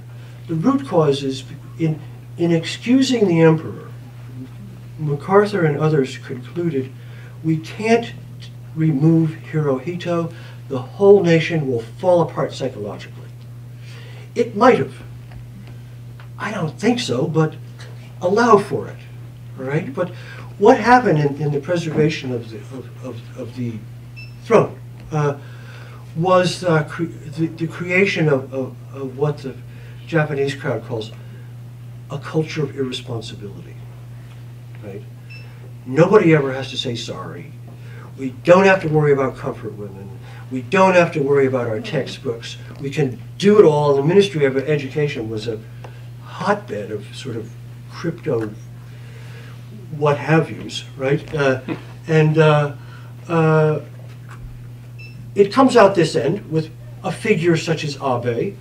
root cause is in excusing the emperor, MacArthur and others concluded we can't remove Hirohito, the whole nation will fall apart psychologically. It might have. I don't think so, but allow for it, all right? But what happened in the preservation of the throne was the creation of what the Japanese crowd calls a culture of irresponsibility, right? Nobody ever has to say sorry. We don't have to worry about comfort women. We don't have to worry about our textbooks. We can do it all. The Ministry of Education was a hotbed of sort of crypto what have yous, right? It comes out this end with a figure such as Abe.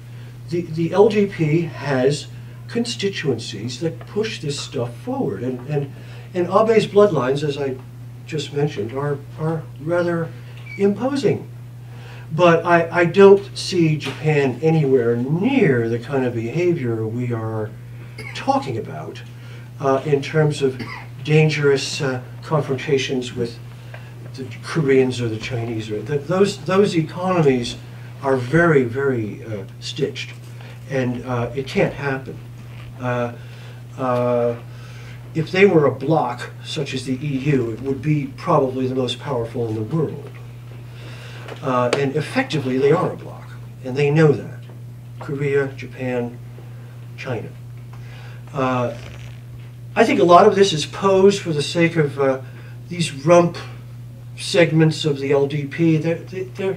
The LDP has constituencies that push this stuff forward, and Abe's bloodlines, as I just mentioned, are rather imposing. But I don't see Japan anywhere near the kind of behavior we are talking about in terms of dangerous confrontations with the Koreans or the Chinese. Those economies are very, very stitched, and it can't happen. If they were a bloc, such as the EU, it would be probably the most powerful in the world. And effectively, they are a bloc, and they know that. Korea, Japan, China. I think a lot of this is posed for the sake of these rump segments of the LDP. They're,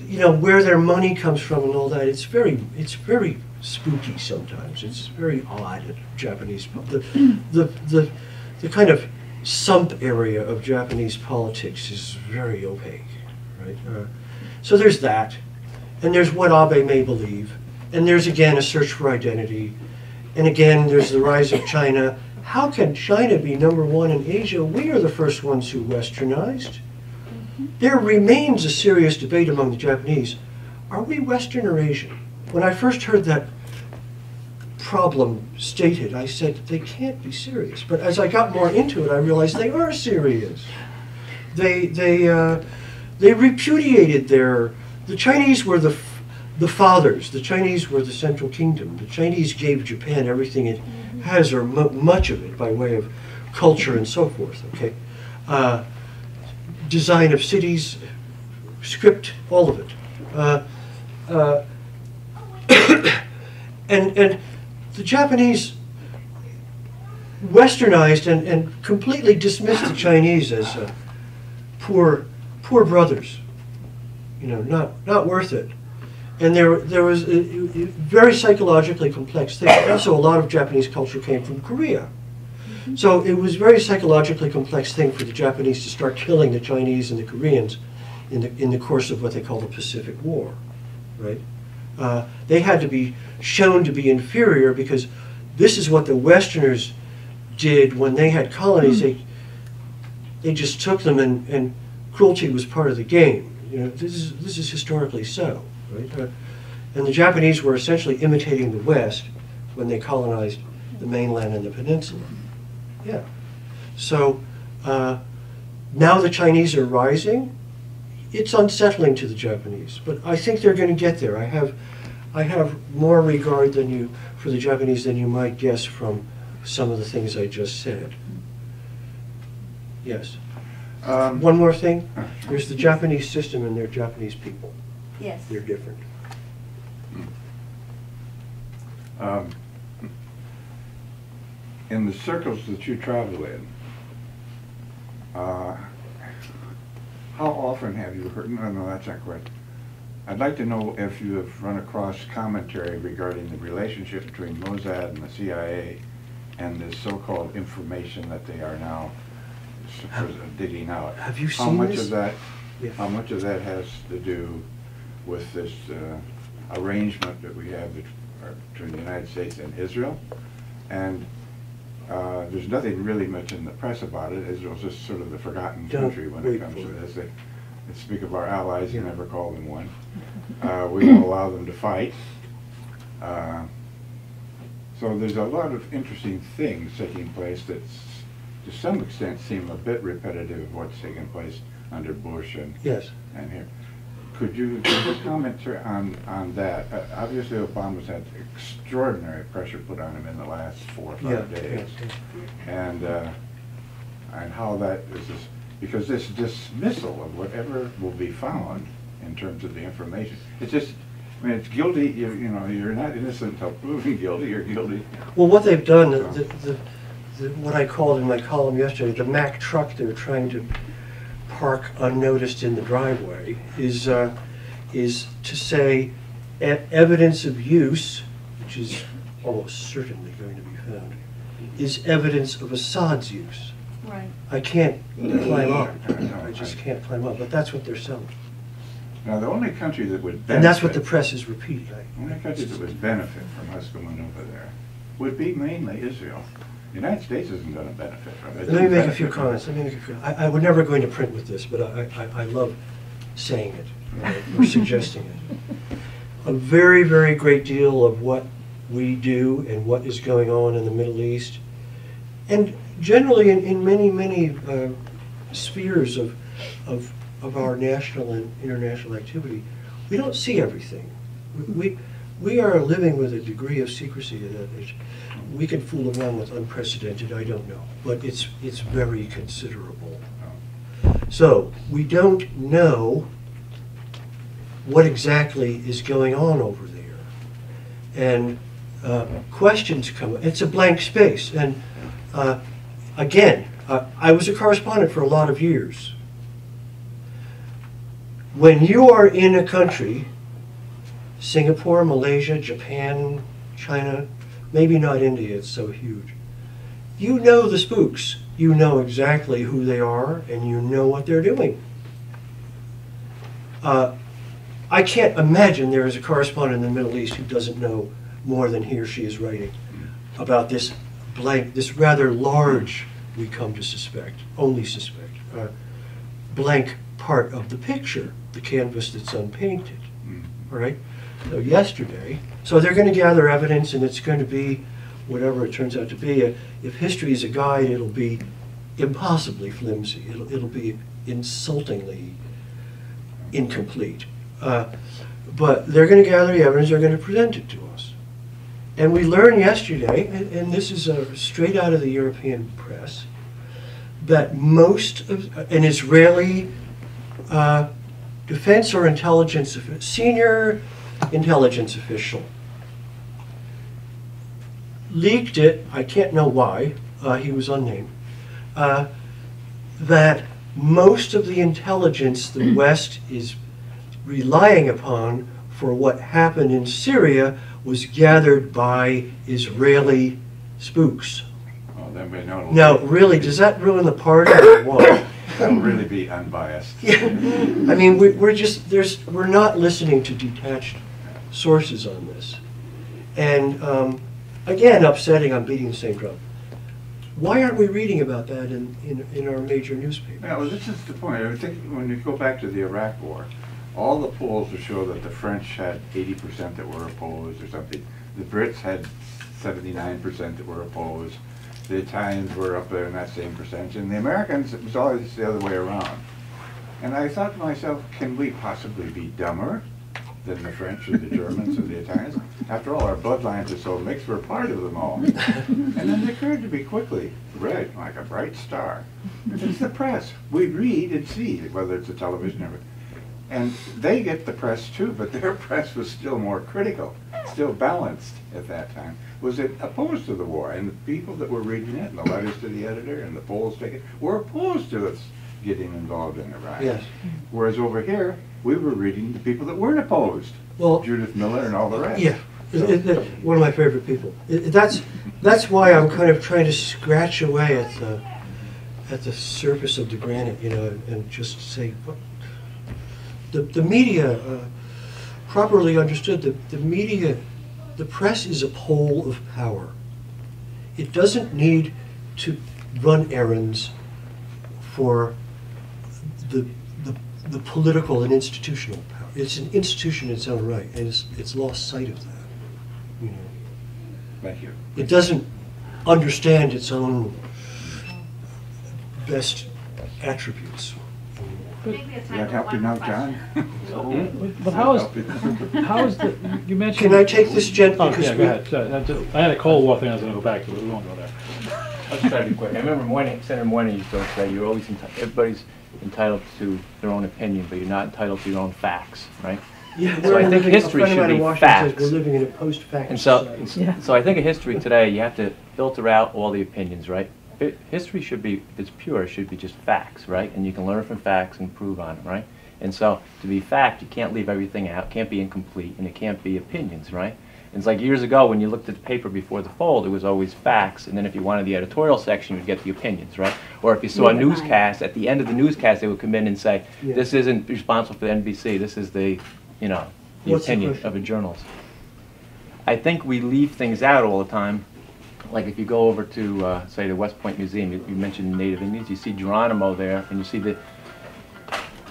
you know, where their money comes from and all that. It's very spooky sometimes. It's very odd. Japanese, the kind of sump area of Japanese politics is very opaque, right? So there's that, and there's what Abe may believe, and there's again a search for identity. And again, there's the rise of China. How can China be #1 in Asia? We are the first ones who westernized. There remains a serious debate among the Japanese. Are we Western or Asian? When I first heard that problem stated, I said, they can't be serious. But as I got more into it, I realized they are serious. They repudiated the Chinese were the fathers. The Chinese were the central kingdom. The Chinese gave Japan everything it has, or much of it, by way of culture and so forth, okay? Design of cities, script, all of it. And the Japanese westernized and completely dismissed the Chinese as poor brothers, you know, not worth it. And there was a very psychologically complex thing. Also, a lot of Japanese culture came from Korea. So it was a very psychologically complex thing for the Japanese to start killing the Chinese and the Koreans in the course of what they call the Pacific War, right? They had to be shown to be inferior because this is what the Westerners did when they had colonies. They just took them, and cruelty was part of the game. You know, this is historically so, right? And the Japanese were essentially imitating the West when they colonized the mainland and the peninsula. Yeah. So now the Chinese are rising. It's unsettling to the Japanese, but I think they're going to get there. I have more regard for the Japanese than you might guess from some of the things I just said. Yes. One more thing. There's the Japanese system and they're Japanese people. Yes. They're different. In the circles that you travel in, how often have you heard, no, that's not correct. I'd like to know if you have run across commentary regarding the relationship between Mossad and the CIA and this so-called information that they are now digging out. Have you seen this? How much of that has to do with this arrangement that we have between the United States and Israel? And there's nothing really much in the press about it. Israel's just sort of the forgotten country when it comes to this. They speak of our allies and never call them one. We don't allow them to fight. So there's a lot of interesting things taking place that to some extent seem a bit repetitive of what's taking place under Bush and Yes. here. Could you give a comment on that? Obviously, Obama's had extraordinary pressure put on him in the last 4 or 5 days, and how that is because this dismissal of whatever will be found in terms of the information. It's just, I mean, it's guilty. You know, you're not innocent until proven guilty. You're guilty. Well, what they've done, what I called in my column yesterday, the Mack truck they're trying to park unnoticed in the driveway is to say evidence of use, which is almost certainly going to be found, is evidence of Assad's use. Right. I can't climb up. I just can't climb up. But that's what they're selling. Now, the only country that would benefit, And that's what the press is repeating. the only country that would benefit from us going over there would be mainly Israel. The United States isn't going to benefit from it. Let me make a few comments. I would never go into print with this, but I love saying it or suggesting it. A very, very great deal of what we do and what is going on in the Middle East, and generally in many, many spheres of our national and international activity, we don't see everything. We are living with a degree of secrecy that we can fool around with unprecedented, I don't know, but it's very considerable. So we don't know what exactly is going on over there. And questions come, it's a blank space. And again, I was a correspondent for a lot of years. When you are in a country, Singapore, Malaysia, Japan, China, maybe not India, it's so huge. You know the spooks. You know exactly who they are, and you know what they're doing. I can't imagine there is a correspondent in the Middle East who doesn't know more than he or she is writing about this blank, this rather large, we come to suspect, only suspect, blank part of the picture, the canvas that's unpainted. All right? So yesterday, so they're going to gather evidence, and it's going to be whatever it turns out to be. If history is a guide, it'll be impossibly flimsy. It'll be insultingly incomplete. But they're going to gather the evidence, they're going to present it to us. And we learned yesterday, and this is straight out of the European press, that most of an Israeli defense or intelligence, senior intelligence official leaked it, I can't know why, he was unnamed, that most of the intelligence the West is relying upon for what happened in Syria was gathered by Israeli spooks. Well, then we know. Now, really, does that ruin the party or what? That'll really be unbiased. Yeah. I mean, we're not listening to detached sources on this. And again, upsetting, I'm beating the same drum. Why aren't we reading about that in our major newspapers? Yeah, well, this is the point. I think when you go back to the Iraq War, all the polls will show that the French had 80% that were opposed or something. The Brits had 79% that were opposed. The Italians were up there in that same percentage. And the Americans, it was always the other way around. And I thought to myself, can we possibly be dumber than the French or the Germans or the Italians? After all, our bloodlines are so mixed, we're part of them all. And then it occurred to me quickly, red, like a bright star. It's the press. We read and see, whether it's the television or... And they get the press too, but their press was still more critical, still balanced at that time. Was it opposed to the war? And the people that were reading it, and the letters to the editor, and the polls taken, were opposed to us getting involved in Iraq. Yes. Whereas over here, we were reading the people that weren't opposed. Well, Judith Miller and all the rest. Yeah, one of my favorite people. That's why I'm kind of trying to scratch away at the surface of the granite, you know, and just say, what? The media, properly understood, the media, the press is a pole of power. It doesn't need to run errands for the political and institutional power. It's an institution in its own right, and it's lost sight of that. You know. Thank you. It doesn't understand its own best attributes. Maybe it's time That for help you one now, more John? But how is the, you mentioned... Can I take this, Jen? Oh, Because yeah, go ahead. I had a Cold War thing I was going to go back to, but we won't go there. I'll just try to be quick. I remember Senator Moynihan used to say, you're always everybody's entitled to their own opinion, but you're not entitled to your own facts, right? Yeah, So I think history should be facts. We're living in a post-fact And so, society. so I think of history today, you have to filter out all the opinions, right? History should be, if it's pure, it should be just facts, right? And you can learn from facts and improve on them, right? And so, to be fact, you can't leave everything out, can't be incomplete, and it can't be opinions, right? And it's like years ago when you looked at the paper before the fold, it was always facts, and then if you wanted the editorial section, you'd get the opinions, right? Or if you saw a newscast, at the end of the newscast, they would come in and say, this isn't responsible for the NBC, this is the, you know, the opinion of a journalist. I think we leave things out all the time. Like if you go over to, say, the West Point Museum, you mentioned Native Indians, you see Geronimo there, and you see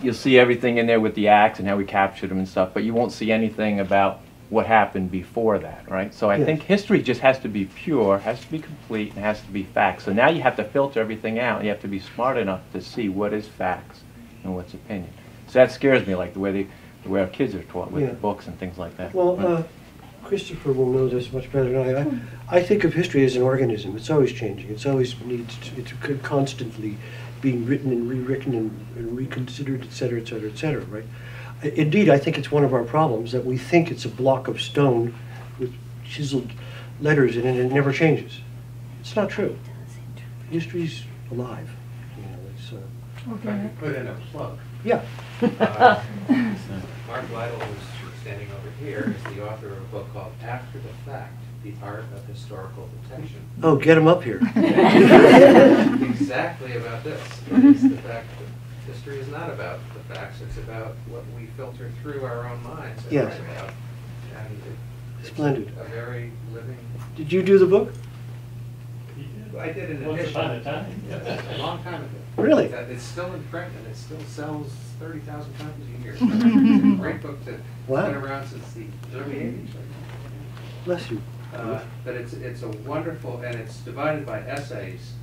you'll see everything in there with the axe and how we captured them and stuff, but you won't see anything about what happened before that, right? So I think history just has to be pure, has to be complete, and has to be facts. So now you have to filter everything out, and you have to be smart enough to see what is facts and what's opinion. So that scares me, like the way our kids are taught with the books and things like that. Well, Christopher will know this much better than I think of history as an organism. It's always changing. It's always it's constantly being written and rewritten and reconsidered, et cetera, right? Indeed, I think it's one of our problems that we think it's a block of stone with chiseled letters in it and it never changes. It's not true. History's alive. You know, it's, If I could put in a plug. yeah. Mark Lytle, who's standing over here, is the author of a book called After the Fact, The Art of Historical Detection. Oh, get him up here. Exactly about this. It's the fact that history is not about the facts, it's about what we filter through our own minds and write about. And it's Splendid. a very living... Did you do the book? I did an Once edition. upon a time. A long time ago. Really? It's still in print and it still sells 30,000 copies a year. It's a great book that's been around since the early 80s. Bless you. But it's a wonderful, and it's divided by essays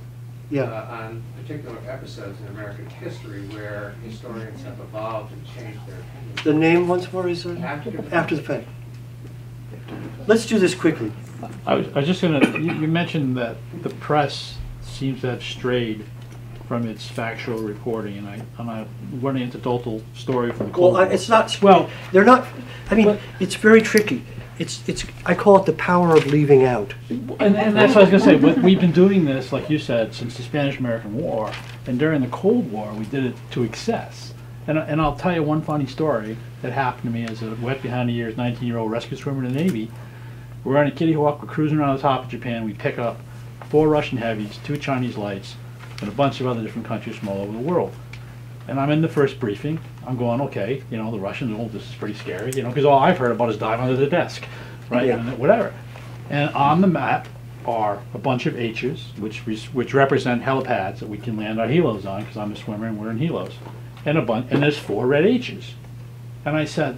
on particular episodes in American history where historians have evolved and changed their opinions. The name once more is After the Fact. Let's do this quickly. I was just going to, you mentioned that the press seems to have strayed from its factual reporting, and I'm running into total story from the Cold War. It's not, well, they're not, I mean, it's very tricky. I call it the power of leaving out. And that's what I was going to say. We've been doing this, like you said, since the Spanish-American War, and during the Cold War, we did it to excess. And I'll tell you one funny story that happened to me as a wet behind the ears 19-year-old rescue swimmer in the Navy. We're on a Kitty Hawk, we're cruising around the top of Japan, we pick up 4 Russian heavies, 2 Chinese lights, and a bunch of other different countries from all over the world. And I'm in the first briefing, I'm going, okay, you know, the Russians, oh, this is pretty scary, you know, because all I've heard about is dive under the desk, right, and whatever. And on the map are a bunch of H's, which represent helipads that we can land our helos on, because I'm a swimmer and we're in helos. And there's 4 red H's. And I said,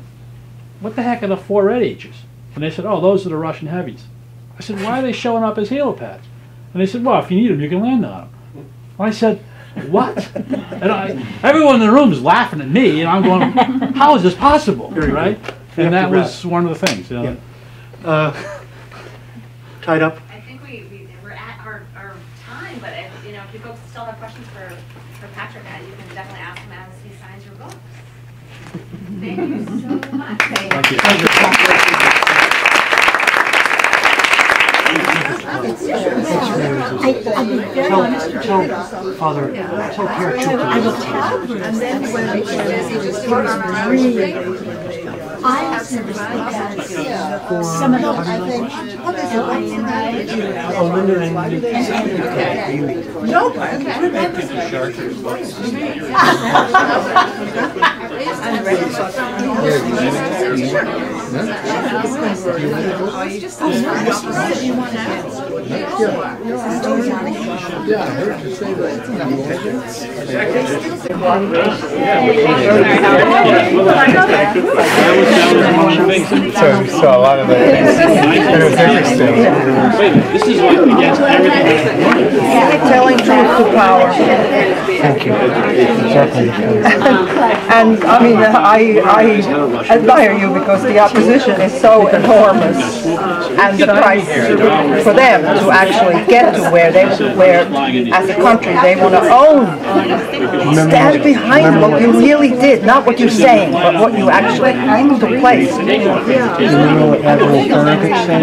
what the heck are the 4 red H's? And they said, oh, those are the Russian heavies. I said, why are they showing up as helipads? And they said, well, if you need them, you can land on them. I said, what? And everyone in the room is laughing at me, and I'm going, how is this possible, right? And that was one of the things. You know. Tied up? I think we're at our time, but if you folks still have questions for Patrick, you can definitely ask him as he signs your books. Thank you so much. Thank you. Tell Father, tell Pierre I will tell her. And then when I said some of those Linda and no, Yeah, I heard you say that. So a lot of the Wait a minute, this is like against everything. Telling truth to power. Thank you. Exactly. And I mean, I admire you because the opposition is so enormous, and the price for them to actually get to where as a country they want to own. Stand behind what you really did, not what you're saying, but what you actually took place. Do you know what Admiral Farragut said?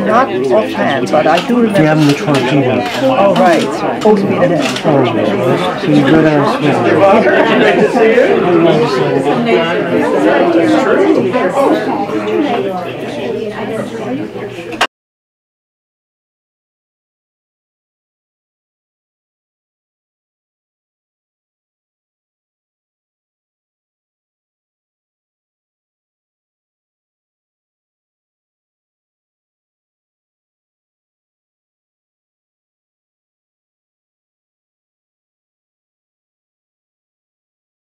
Not offhand, but I do remember. Damn the torpedoes. Oh, right. Oh, to be the dead. So you go down Switzerland.